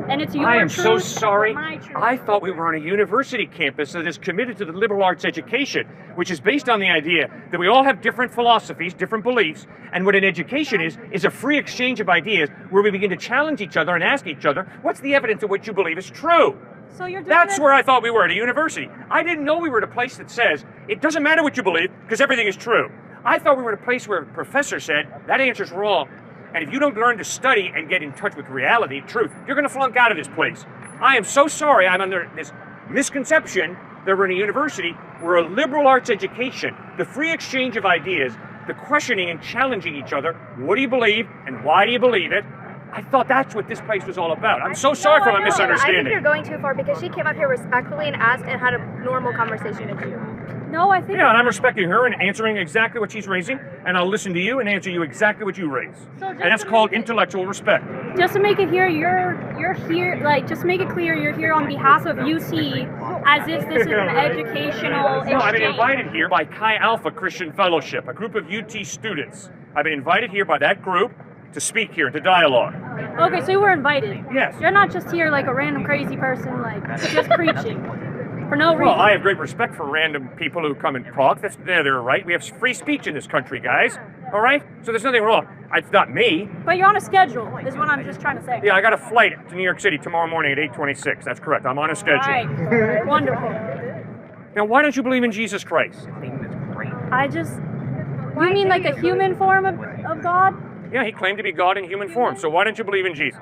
And it's your I am truth, so sorry. my truth. I thought we were on a university campus that is committed to the liberal arts education, which is based on the idea that we all have different philosophies, different beliefs, and what an education is a free exchange of ideas where we begin to challenge each other and ask each other, what's the evidence of what you believe is true? So you're doing That's it- where I thought we were, at a university. I didn't know we were at a place that says, it doesn't matter what you believe, because everything is true. I thought we were at a place where a professor said, that answer's wrong. And if you don't learn to study and get in touch with reality, truth, you're going to flunk out of this place. I am so sorry I'm under this misconception that we're in a university. We're a liberal arts education. The free exchange of ideas, the questioning and challenging each other. What do you believe and why do you believe it? I thought that's what this place was all about. I'm so sorry for my I think misunderstanding. you're going too far because she came up here respectfully and asked and had a normal conversation with you. No, I think... Yeah, and I'm respecting her and answering exactly what she's raising, and I'll listen to you and answer you exactly what you raise. And that's called intellectual respect. Just to make it here, you're here, like, just make it clear you're here on behalf of UC as if this is an educational No, I've been exchange. invited here by Chi Alpha Christian Fellowship, a group of UT students. I've been invited here by that group to speak here, to dialogue. Okay, so you were invited. Yes. You're not just here like a random crazy person, like, just preaching. For no reason. Well, I have great respect for random people who come and talk. That's they're right. We have free speech in this country, guys. All right? So there's nothing wrong. It's not me. But you're on a schedule, is what I'm just trying to say. Yeah, I got a flight to New York City tomorrow morning at 8:26. That's correct. I'm on a schedule. All right. Wonderful. Now, why don't you believe in Jesus Christ? I just... You mean like a human form of God? Yeah, he claimed to be God in human form. So why don't you believe in Jesus?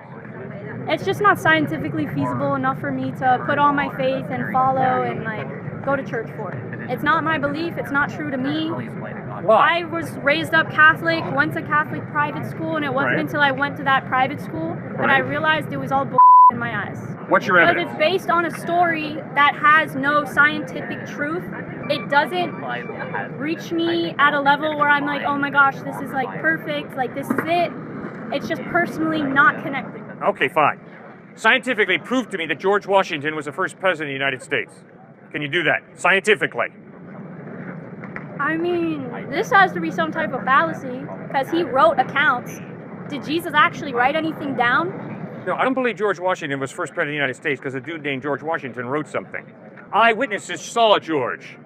It's just not scientifically feasible enough for me to put on my faith and follow and like go to church for it. It's not my belief. It's not true to me. Why? I was raised up Catholic, went to Catholic private school, and it wasn't Right. until I went to that private school that I realized it was all bull in my eyes. What's your Because evidence? it's based on a story that has no scientific truth. It doesn't reach me at a level where I'm like, oh my gosh, this is like perfect, like this is it. It's just personally not connected. Okay, fine. Scientifically, prove to me that George Washington was the first president of the United States. Can you do that? Scientifically. I mean, this has to be some type of fallacy, because he wrote accounts. Did Jesus actually write anything down? No, I don't believe George Washington was first president of the United States because a dude named George Washington wrote something. Eyewitnesses saw George,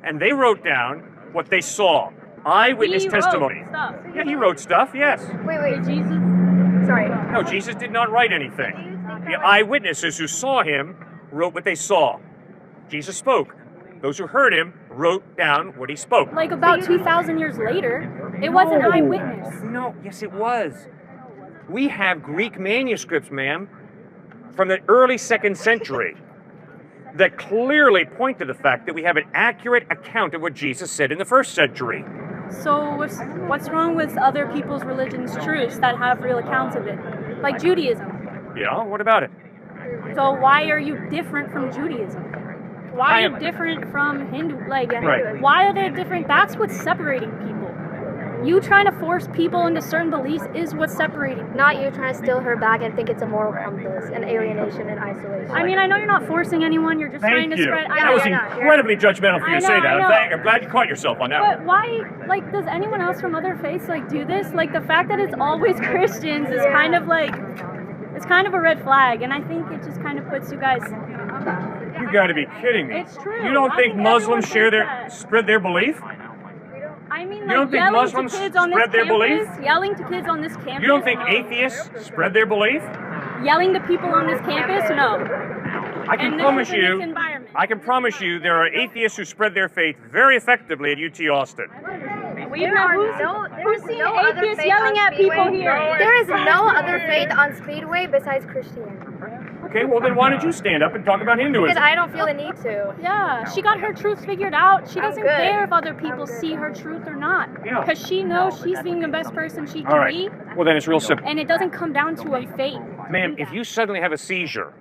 and they wrote down what they saw. Eyewitness He wrote testimony. stuff. Yeah, he wrote stuff, yes. Wait, Jesus? Sorry. No, Jesus did not write anything. The eyewitnesses who saw him wrote what they saw. Jesus spoke. Those who heard him wrote down what he spoke. Like about 2,000 years later, it was an eyewitness. No, yes it was. We have Greek manuscripts, ma'am, from the early 2nd century that clearly point to the fact that we have an accurate account of what Jesus said in the 1st century. So what's wrong with other people's religions' truths that have real accounts of it? Like Judaism. Yeah, what about it? So why are you different from Judaism? Why I are am- you different from Hindu? Like, Right. why are they different? That's what's separating people. You trying to force people into certain beliefs is what's separating. Not you trying to steal her bag and think it's a moral compass and alienation and isolation. I mean, I know you're not forcing anyone. You're just trying Thank to you. spread. That was incredibly judgmental for you I to say know, that. I know. I'm glad you caught yourself on that But one. why, like, does anyone else from other faiths, like, do this? Like, the fact that it's always Christians is kind of, like, it's kind of a red flag, and I think it just kind of puts you guys... You got to be kidding me. It's true. You don't I think think Muslims everyone spread their belief? I mean, You like, don't think yelling Muslims to kids on this spread their belief? campus, yelling to kids on this campus... You don't think atheists spread their belief? Yelling to people on this campus? No. I can And this promise is in you, this environment. I can promise you there are atheists who spread their faith very effectively at UT Austin. Who's seen atheists yelling at people here? There is no other faith on Speedway besides Christianity. Okay, well then why don't you stand up and talk about Hinduism? Because I don't feel the need to. Yeah, she got her truth figured out. She doesn't good. care if other people see her truth or not. Yeah. Because she knows she's being the best person she can All right, be. well then it's real simple. And it doesn't come down to a faith. Ma'am, if you suddenly have a seizure,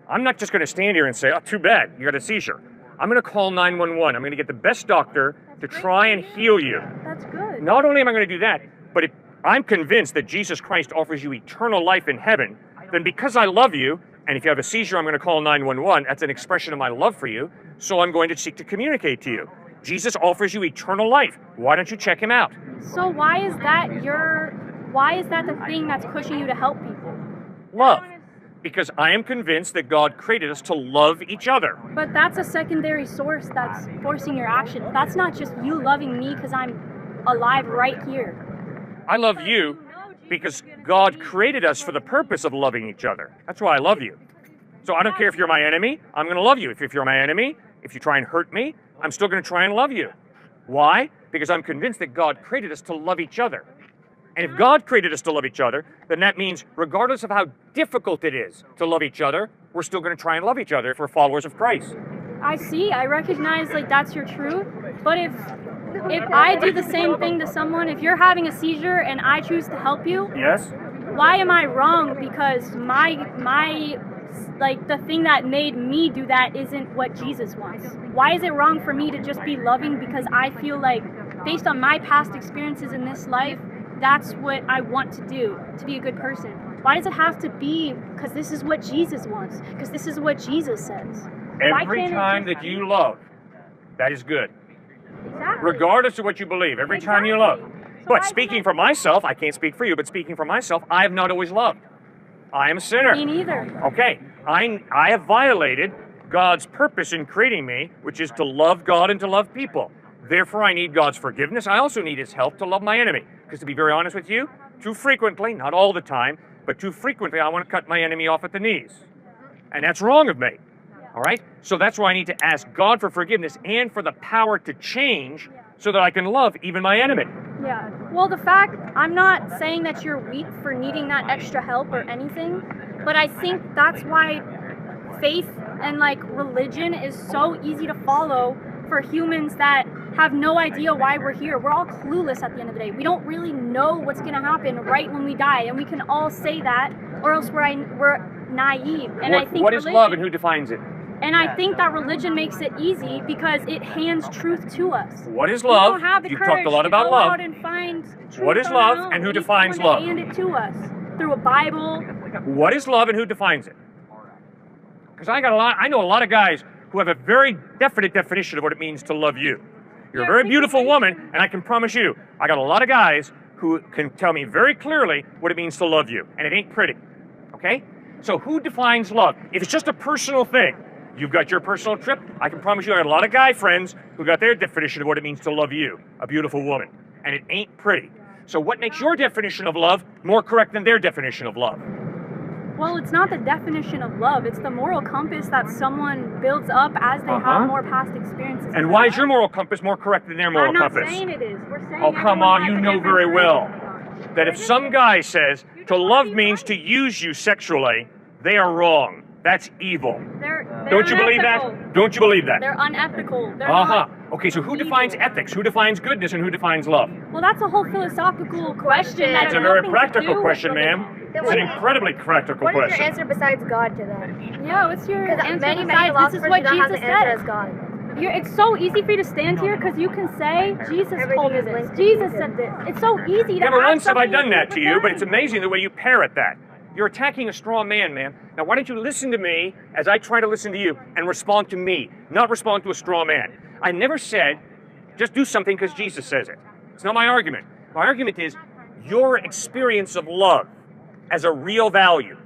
I'm not just going to stand here and say, oh, too bad, you got a seizure. I'm going to call 911. I'm going to get the best doctor to try and heal you. That's good. Not only am I going to do that, but if I'm convinced that Jesus Christ offers you eternal life in heaven, then because I love you, and if you have a seizure, I'm going to call 911, that's an expression of my love for you, so I'm going to seek to communicate to you. Jesus offers you eternal life. Why don't you check him out? So why is that the thing that's pushing you to help people? Love. Because I am convinced that God created us to love each other. But that's a secondary source that's forcing your action. That's not just you loving me because I'm alive right here. I love you because God created us for the purpose of loving each other. That's why I love you. So I don't care if you're my enemy, I'm going to love you. If you're my enemy, if you try and hurt me, I'm still going to try and love you. Why? Because I'm convinced that God created us to love each other. And if God created us to love each other, then that means regardless of how difficult it is to love each other, we're still going to try and love each other if we're followers of Christ. I see. I recognize like that's your truth. But if I do the same thing to someone, if you're having a seizure and I choose to help you, yes, why am I wrong? Because my like the thing that made me do that isn't what Jesus wants. Why is it wrong for me to just be loving because I feel like based on my past experiences in this life, that's what I want to do, to be a good person? Why does it have to be because this is what Jesus wants? Because this is what Jesus says. Every time that you love, that is good. Exactly. Regardless of what you believe, every time you love. But speaking for myself, I can't speak for you, but speaking for myself, I have not always loved. I am a sinner. Me neither. Okay, I have violated God's purpose in creating me, which is to love God and to love people. Therefore, I need God's forgiveness. I also need his help to love my enemy. Because to be very honest with you, too frequently, not all the time, but too frequently, I want to cut my enemy off at the knees. And that's wrong of me. All right? So that's why I need to ask God for forgiveness and for the power to change so that I can love even my enemy. Yeah. Well, I'm not saying that you're weak for needing that extra help or anything, but I think that's why faith and like religion is so easy to follow for humans that have no idea why we're here. We're all clueless at the end of the day. We don't really know what's going to happen right when we die, and we can all say that, or else we're naive. And I think what is love and who defines it? And I think that religion makes it easy because it hands truth to us. What is love? We don't have the You've courage talked a lot to about go love. out and find truth What is on love our own. and who We need defines someone love? to hand it to us through a Bible. What is love and who defines it? Because I know a lot of guys who have a very definite definition of what it means to love you. You're a very beautiful woman, and I can promise you, I got a lot of guys who can tell me very clearly what it means to love you, and it ain't pretty, okay? So who defines love? If it's just a personal thing, you've got your personal trip, I can promise you I got a lot of guy friends who got their definition of what it means to love you, a beautiful woman, and it ain't pretty. So what makes your definition of love more correct than their definition of love? Well, it's not the definition of love. It's the moral compass that someone builds up as they have more past experiences. And why is your moral compass more correct than their moral compass? I'm not saying it is. We're saying Oh, come on, you know very well that if some guy says to love means to use you sexually, they are wrong. That's evil. They're Don't you believe unethical. that? Don't you believe that? They're unethical. They're Okay, so who defines ethics? Who defines goodness and who defines love? Well, that's a whole philosophical question. It's a very practical question, ma'am. It's an incredibly practical What is question. your answer besides God to that? Yeah, what's your answer many besides philosophers this is what do not have Jesus the answer said? as God. It's so easy for you to stand here because you can say, Jesus told me this, Jesus said this. It's so easy to Never have once have I something done that to you, but it's defend. amazing the way you parrot that. You're attacking a straw man, man. Now, why don't you listen to me as I try to listen to you and respond to me, not respond to a straw man. I never said, just do something because Jesus says it. It's not my argument. My argument is your experience of love as a real value.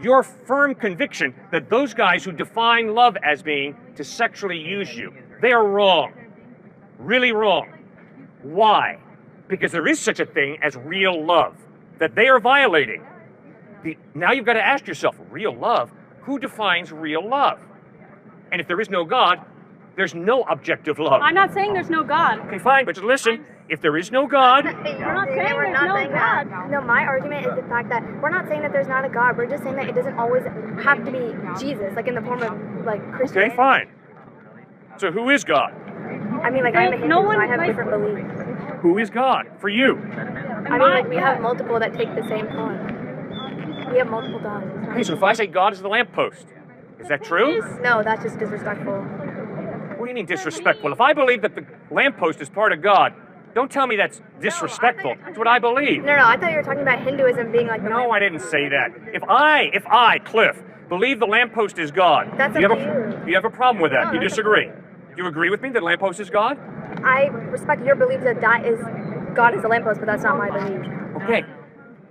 Your firm conviction that those guys who define love as being to sexually use you, they are wrong. Really wrong. Why? Because there is such a thing as real love that they are violating. Now you've got to ask yourself, real love? Who defines real love? And if there is no God, there's no objective love. I'm not saying there's no God. Okay, fine, but just listen. If there is no God, We're not saying there's no God. No, my argument is the fact that we're not saying that there's not a God. We're just saying that it doesn't always have to be Jesus, like in the form of like Christianity. okay, fine. So who is God? I mean, like I'm a Hindu, No so one, I have like- different beliefs. Who is God for you? I mean, like we have multiple that take the same God. We have multiple gods. Okay, so if I say God is the lamppost, is that true? No, that's just disrespectful. What do you mean disrespectful? If I believe that the lamppost is part of God, don't tell me that's disrespectful. That's what I believe. No, I thought you were talking about Hinduism being like the No, I didn't say that. If I, Cliff, believe the lamppost is God, That's do you up have to you. do you have a problem with that? No, Do you that's disagree? Do you agree with me that a lamppost is God? I respect your belief that God is a lamppost, but that's not my belief. Okay.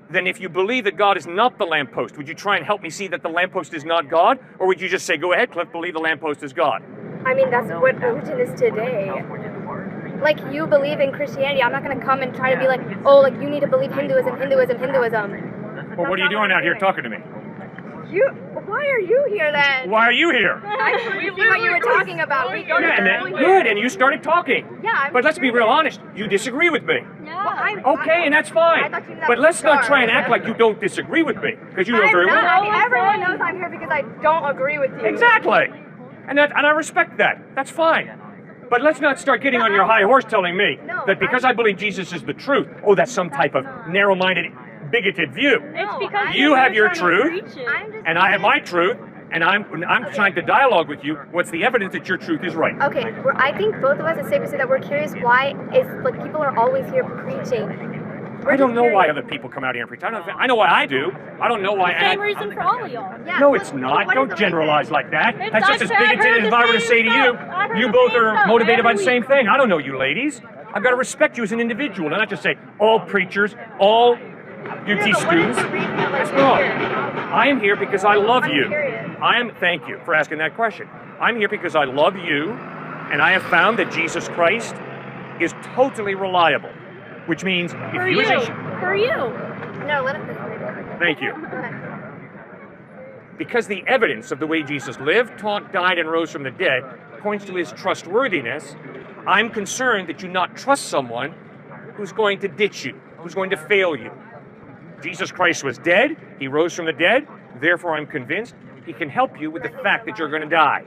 Then if you believe that God is not the lamppost, would you try and help me see that the lamppost is not God? Or would you just say, go ahead, Cliff, believe the lamppost is God? I mean, that's what religion is today. Like, you believe in Christianity. I'm not going to come and try to be like, oh, like, you need to believe Hinduism. Well, what are you doing out here talking to me? Why are you here then? Why are you here? We see what you were talking about. Good, and you started talking. Yeah, but let's be real honest. You disagree with me. Yeah. Okay, and that's fine. But let's not try and act like you don't disagree with me, because you know very well. I mean, everyone knows I'm here because I don't agree with you. Exactly. And I respect that. That's fine. But let's not start getting on your high horse telling me that because I believe Jesus is the truth, oh, that's some type of narrow-minded, bigoted view. It's because You have your truth, and I have my truth, and I'm trying to dialogue with you. What's the evidence that your truth is right? Okay, I think both of us it's safe to say that we're curious why is like people are always here preaching. I don't know why other people come out here and preach. I know why I do. I don't know why. Same reason for all of y'all. Yeah, No, it's not. Don't generalize like that. It's That's just as bigoted as if I were to say to you, you both are motivated by the same thing. I don't know you ladies. I've got to respect you as an individual, and not just say all preachers, all UT students. That's wrong. I am here because I love you. Thank you for asking that question. I'm here because I love you, and I have found that Jesus Christ is totally reliable. Which means if For you... No, let it. Thank you. Because the evidence of the way Jesus lived, taught, died, and rose from the dead points to his trustworthiness, I'm concerned that you not trust someone who's going to ditch you, who's going to fail you. Jesus Christ was dead. He rose from the dead. Therefore, I'm convinced he can help you with the fact that you're going to die.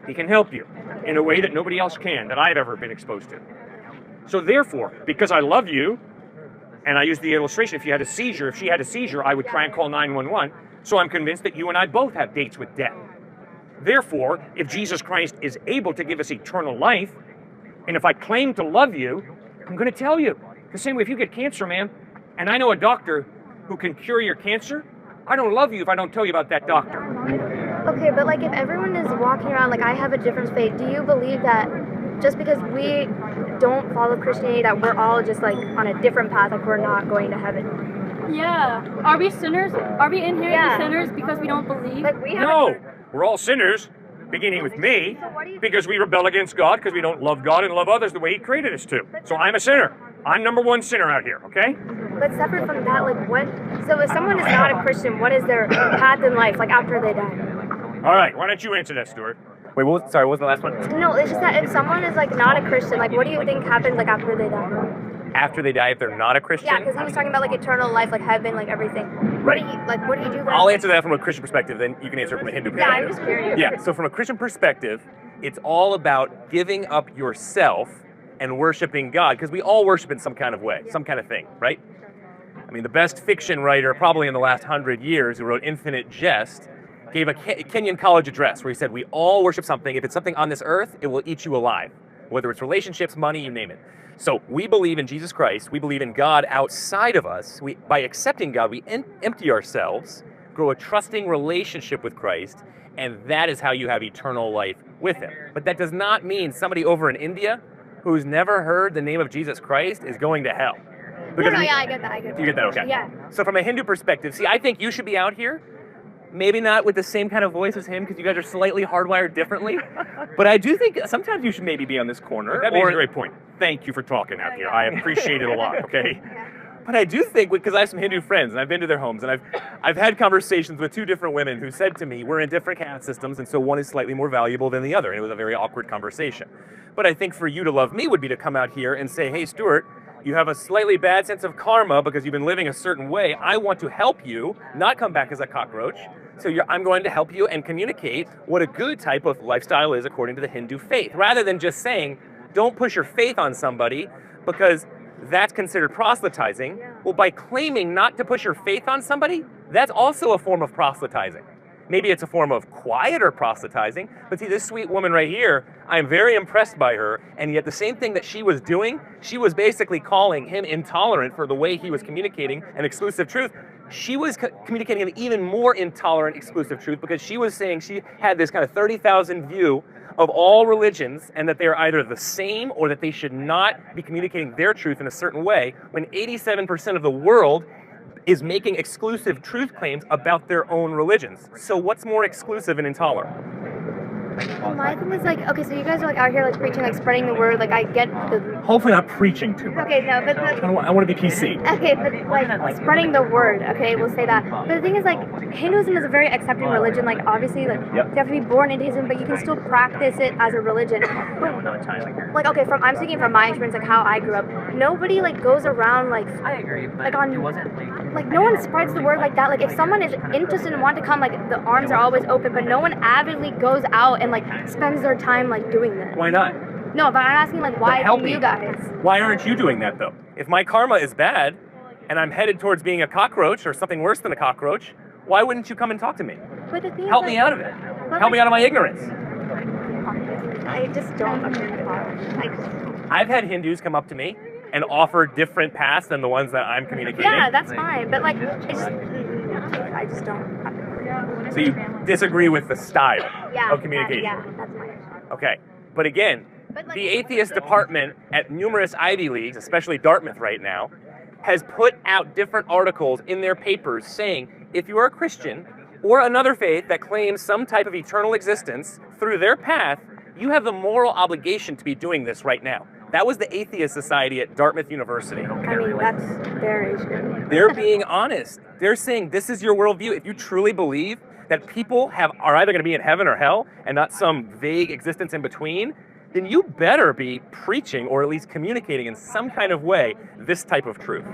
He can help you in a way that nobody else can, that I've ever been exposed to. So therefore, because I love you, and I use the illustration, if she had a seizure, I would try and call 911. So I'm convinced that you and I both have dates with death. Therefore, if Jesus Christ is able to give us eternal life, and if I claim to love you, I'm going to tell you. The same way if you get cancer, man, and I know a doctor who can cure your cancer, I don't love you if I don't tell you about that doctor. Okay, but like if everyone is walking around like I have a different faith, do you believe that just because we don't follow Christianity that we're all just like on a different path, like we're not going to heaven? Yeah. Are we sinners? Are we inherently sinners because we don't believe? Like we No, we're all sinners, beginning with me, because we rebel against God, because we don't love God and love others the way he created us to. So I'm a sinner. I'm number one sinner out here, okay? But separate from that, like what? So if someone is not a Christian, what is their path in life, like after they die? All right, why don't you answer that, Stuart? Wait, what was the last one? No, it's just that if someone is like not a Christian, like what do you think happens like after they die? After they die, if they're not a Christian? Yeah, because he was talking about like eternal life, like heaven, like everything. Right. What do you do? I'll answer that from a Christian perspective, then you can answer it from a Hindu Yeah, perspective. I'm just curious. Yeah, so from a Christian perspective, it's all about giving up yourself and worshiping God, because we all worship in some kind of way, some kind of thing, right? I mean, the best fiction writer probably in the last 100 years, who wrote Infinite Jest, gave a Kenyan college address where he said, we all worship something. If it's something on this earth, it will eat you alive, whether it's relationships, money, you name it. So we believe in Jesus Christ. We believe in God outside of us. By accepting God, we empty ourselves, grow a trusting relationship with Christ, and that is how you have eternal life with him. But that does not mean somebody over in India who's never heard the name of Jesus Christ is going to hell. Because Yeah, I get that. You get that, okay. Yeah. So from a Hindu perspective, see, I think you should be out here. Maybe not with the same kind of voice as him, because you guys are slightly hardwired differently. But I do think sometimes you should maybe be on this corner. That makes a great point. Thank you for talking out here. I appreciate it a lot, okay? But I do think, because I have some Hindu friends, and I've been to their homes, and I've had conversations with two different women who said to me, we're in different caste systems, and so one is slightly more valuable than the other. And it was a very awkward conversation. But I think for you to love me would be to come out here and say, hey, Stuart, you have a slightly bad sense of karma because you've been living a certain way. I want to help you, not come back as a cockroach. So I'm going to help you and communicate what a good type of lifestyle is according to the Hindu faith, rather than just saying, don't push your faith on somebody because that's considered proselytizing. Well, by claiming not to push your faith on somebody, that's also a form of proselytizing. Maybe it's a form of quieter proselytizing, but see, this sweet woman right here, I'm very impressed by her, and yet the same thing that she was doing, she was basically calling him intolerant for the way he was communicating an exclusive truth. She was communicating an even more intolerant exclusive truth, because she was saying she had this kind of 30,000 view of all religions and that they are either the same or that they should not be communicating their truth in a certain way, when 87% of the world is making exclusive truth claims about their own religions. So what's more exclusive and intolerant? My thing is like, okay, so you guys are like out here like preaching, like spreading the word. Like I get the. Hopefully not preaching too much. Okay, no, but I want to be PC. Okay, but like spreading the word. Okay, we'll say that. But the thing is, like, Hinduism is a very accepting religion. Like obviously, like you have to be born into Hinduism, but you can still practice it as a religion. But, like okay, I'm speaking from my experience, like how I grew up. Nobody like goes around like. I agree, but like on. Like no one spreads the word like that. Like if someone is interested and want to come, like the arms are always open, but no one avidly goes out and like spends their time like doing this. Why not? No, but I'm asking like why Help you me. guys? Why aren't you doing that though? If my karma is bad and I'm headed towards being a cockroach or something worse than a cockroach, why wouldn't you come and talk to me? But the thing Help is, me like, out of it. Help me out of my ignorance. I just don't understand. I've had Hindus come up to me and offer different paths than the ones that I'm communicating. Yeah, that's fine. But like, I just don't. So you disagree with the style of communication? Yeah, that's fine. Okay. But again, the atheist department at numerous Ivy Leagues, especially Dartmouth right now, has put out different articles in their papers saying if you are a Christian or another faith that claims some type of eternal existence through their path, you have the moral obligation to be doing this right now. That was the Atheist Society at Dartmouth University. I mean, that's their issue. They're being honest. They're saying this is your worldview. If you truly believe that people are either going to be in heaven or hell and not some vague existence in between, then you better be preaching or at least communicating in some kind of way this type of truth.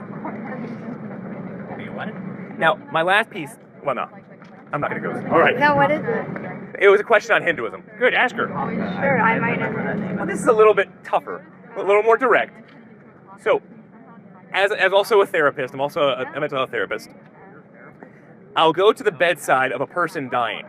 Now, my last piece, well, no, I'm not going to go. All right. No, what is it? It was a question on Hinduism. Good, ask her. Sure, I might know. Well, this is a little bit tougher, a little more direct. So, as also a therapist, I'm also a mental health therapist, I'll go to the bedside of a person dying.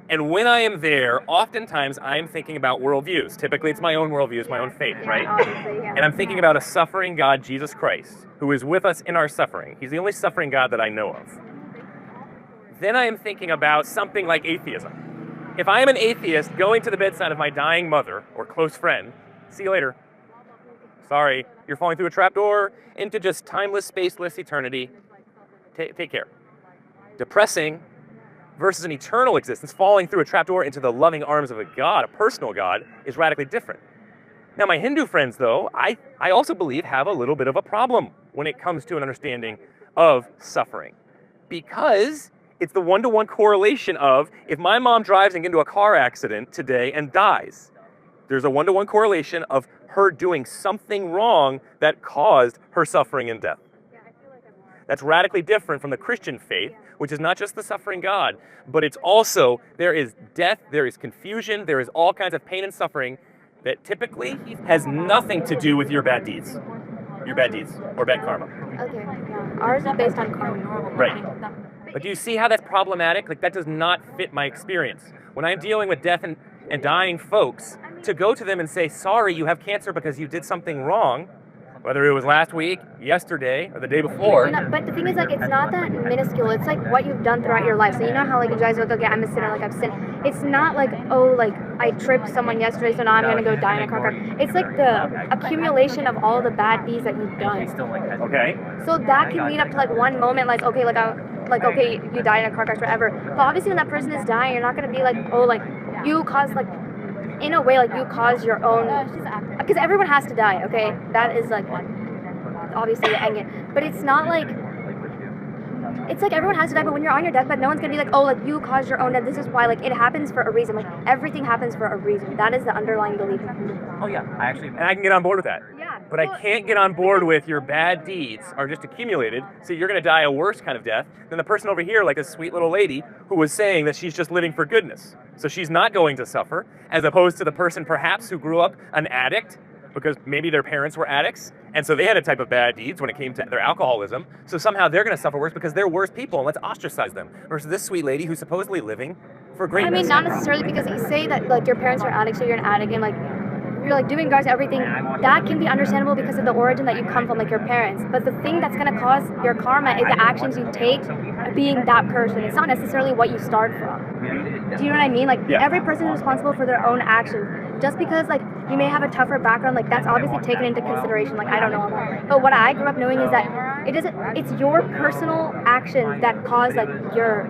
And when I am there, oftentimes I'm thinking about worldviews. Typically, it's my own worldview, it's my own faith, right? And I'm thinking about a suffering God, Jesus Christ, who is with us in our suffering. He's the only suffering God that I know of. Then I am thinking about something like atheism. If I am an atheist going to the bedside of my dying mother or close friend, see you later. Sorry, you're falling through a trapdoor into just timeless, spaceless eternity. Take care. Depressing versus an eternal existence, falling through a trapdoor into the loving arms of a God, a personal God, is radically different. Now, my Hindu friends, though, I also believe have a little bit of a problem when it comes to an understanding of suffering. Because it's the one-to-one correlation of, if my mom drives into a car accident today and dies, there's a one-to-one correlation of her doing something wrong that caused her suffering and death. That's radically different from the Christian faith, which is not just the suffering God, but it's also, there is death, there is confusion, there is all kinds of pain and suffering that typically has nothing to do with your bad deeds or bad karma. Okay, yeah. Ours is based on karma. Right. But do you see how that's problematic? Like, that does not fit my experience. When I'm dealing with death and dying folks, to go to them and say, sorry, you have cancer because you did something wrong, whether it was last week, yesterday, or the day before. But the thing is, like, it's not that minuscule. It's like what you've done throughout your life. So you know how, like, you guys are like, okay, I'm a sinner, like, I've sinned. It's not like, oh, like, I tripped someone yesterday, so now I'm going to go die in a car crash. It's like the accumulation of all the bad deeds that you've done. Okay. So that can lead up to, like, one moment, like, okay, okay, you died in a car crash, whatever. But obviously when that person is dying, you're not going to be like, oh, like, you caused, like, in a way, like, you caused your own, because everyone has to die, okay? That is, like, obviously the end game. But it's not like, it's like everyone has to die, but when you're on your deathbed, no one's gonna be like, oh, like, you caused your own death. This is why, like, it happens for a reason. Like, everything happens for a reason. That is the underlying belief. Oh, yeah, and I can get on board with that. Yeah. But I can't get on board with your bad deeds are just accumulated, so you're gonna die a worse kind of death than the person over here, like this sweet little lady who was saying that she's just living for goodness. So she's not going to suffer, as opposed to the person perhaps who grew up an addict, because maybe their parents were addicts, and so they had a type of bad deeds when it came to their alcoholism, so somehow they're going to suffer worse because they're worse people, and let's ostracize them. Versus this sweet lady who's supposedly living for greatness. I mean, not necessarily, because you say that, like, your parents are addicts, so you're an addict, and, like, you're like doing drugs, everything, that can be understandable because of the origin that you come from, like your parents. But the thing that's gonna cause your karma is the actions you take being that person. It's not necessarily what you start from. Do you know what I mean? Like every person is responsible for their own actions. Just because like you may have a tougher background, like that's obviously taken into consideration. Like I don't know about, but what I grew up knowing is that it's your personal actions that cause like your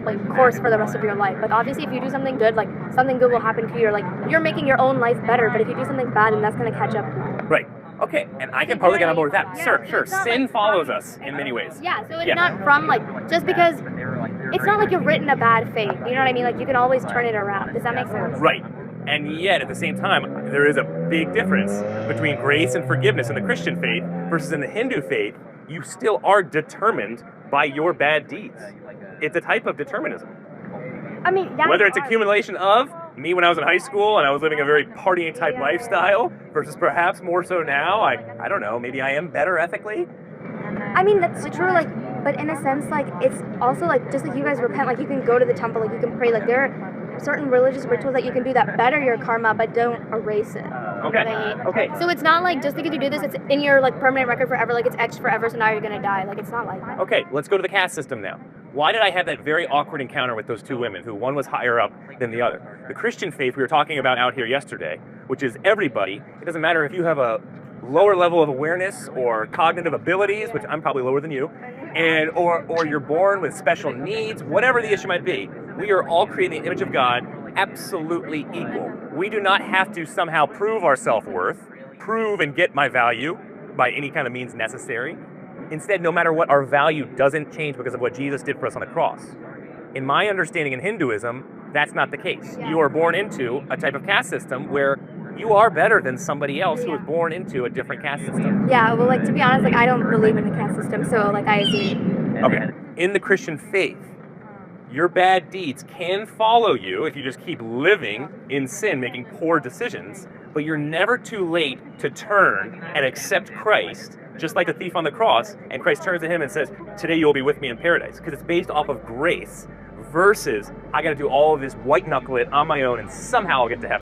like course for the rest of your life. Like obviously if you do something good, like something good will happen to you, or like you're making your own life better. But if you do something bad, then that's gonna catch up. Right. Okay, and I can totally get on board with that. Sure. Sin follows us in many ways. Yeah, so it's not from like, just because, it's not like you're written a bad fate. You know what I mean? Like you can always turn it around. Does that make sense? Right. And yet, at the same time, there is a big difference between grace and forgiveness in the Christian faith versus in the Hindu faith. You still are determined by your bad deeds. It's a type of determinism. I mean, whether it's accumulation of me when I was in high school and I was living a very partying type lifestyle versus perhaps more so now, I don't know, maybe I am better ethically. I mean, that's true, like, but in a sense, like, it's also like, just like you guys repent, like you can go to the temple, like you can pray, like there are certain religious rituals that you can do that better your karma, but don't erase it. Okay. Okay. So it's not like just because you do this, it's in your like permanent record forever, like it's etched forever, so now you're gonna die. Like it's not like that. Okay, let's go to the caste system now. Why did I have that very awkward encounter with those two women, who one was higher up than the other? The Christian faith we were talking about out here yesterday, which is everybody, it doesn't matter if you have a lower level of awareness or cognitive abilities, which I'm probably lower than you, and or you're born with special needs, whatever the issue might be, we are all created in the image of God, absolutely equal. We do not have to somehow prove our self-worth, prove and get my value by any kind of means necessary. Instead, no matter what, our value doesn't change because of what Jesus did for us on the cross. In my understanding in Hinduism, that's not the case. You are born into a type of caste system where you are better than somebody else who was born into a different caste system. Yeah, well, like, to be honest, like, I don't believe in the caste system, so, like, I see. Okay. In the Christian faith, your bad deeds can follow you if you just keep living in sin, making poor decisions, but you're never too late to turn and accept Christ, just like the thief on the cross, and Christ turns to him and says, today you will be with me in paradise, because it's based off of grace versus I got to do all of this white knuckle it on my own and somehow I'll get to heaven.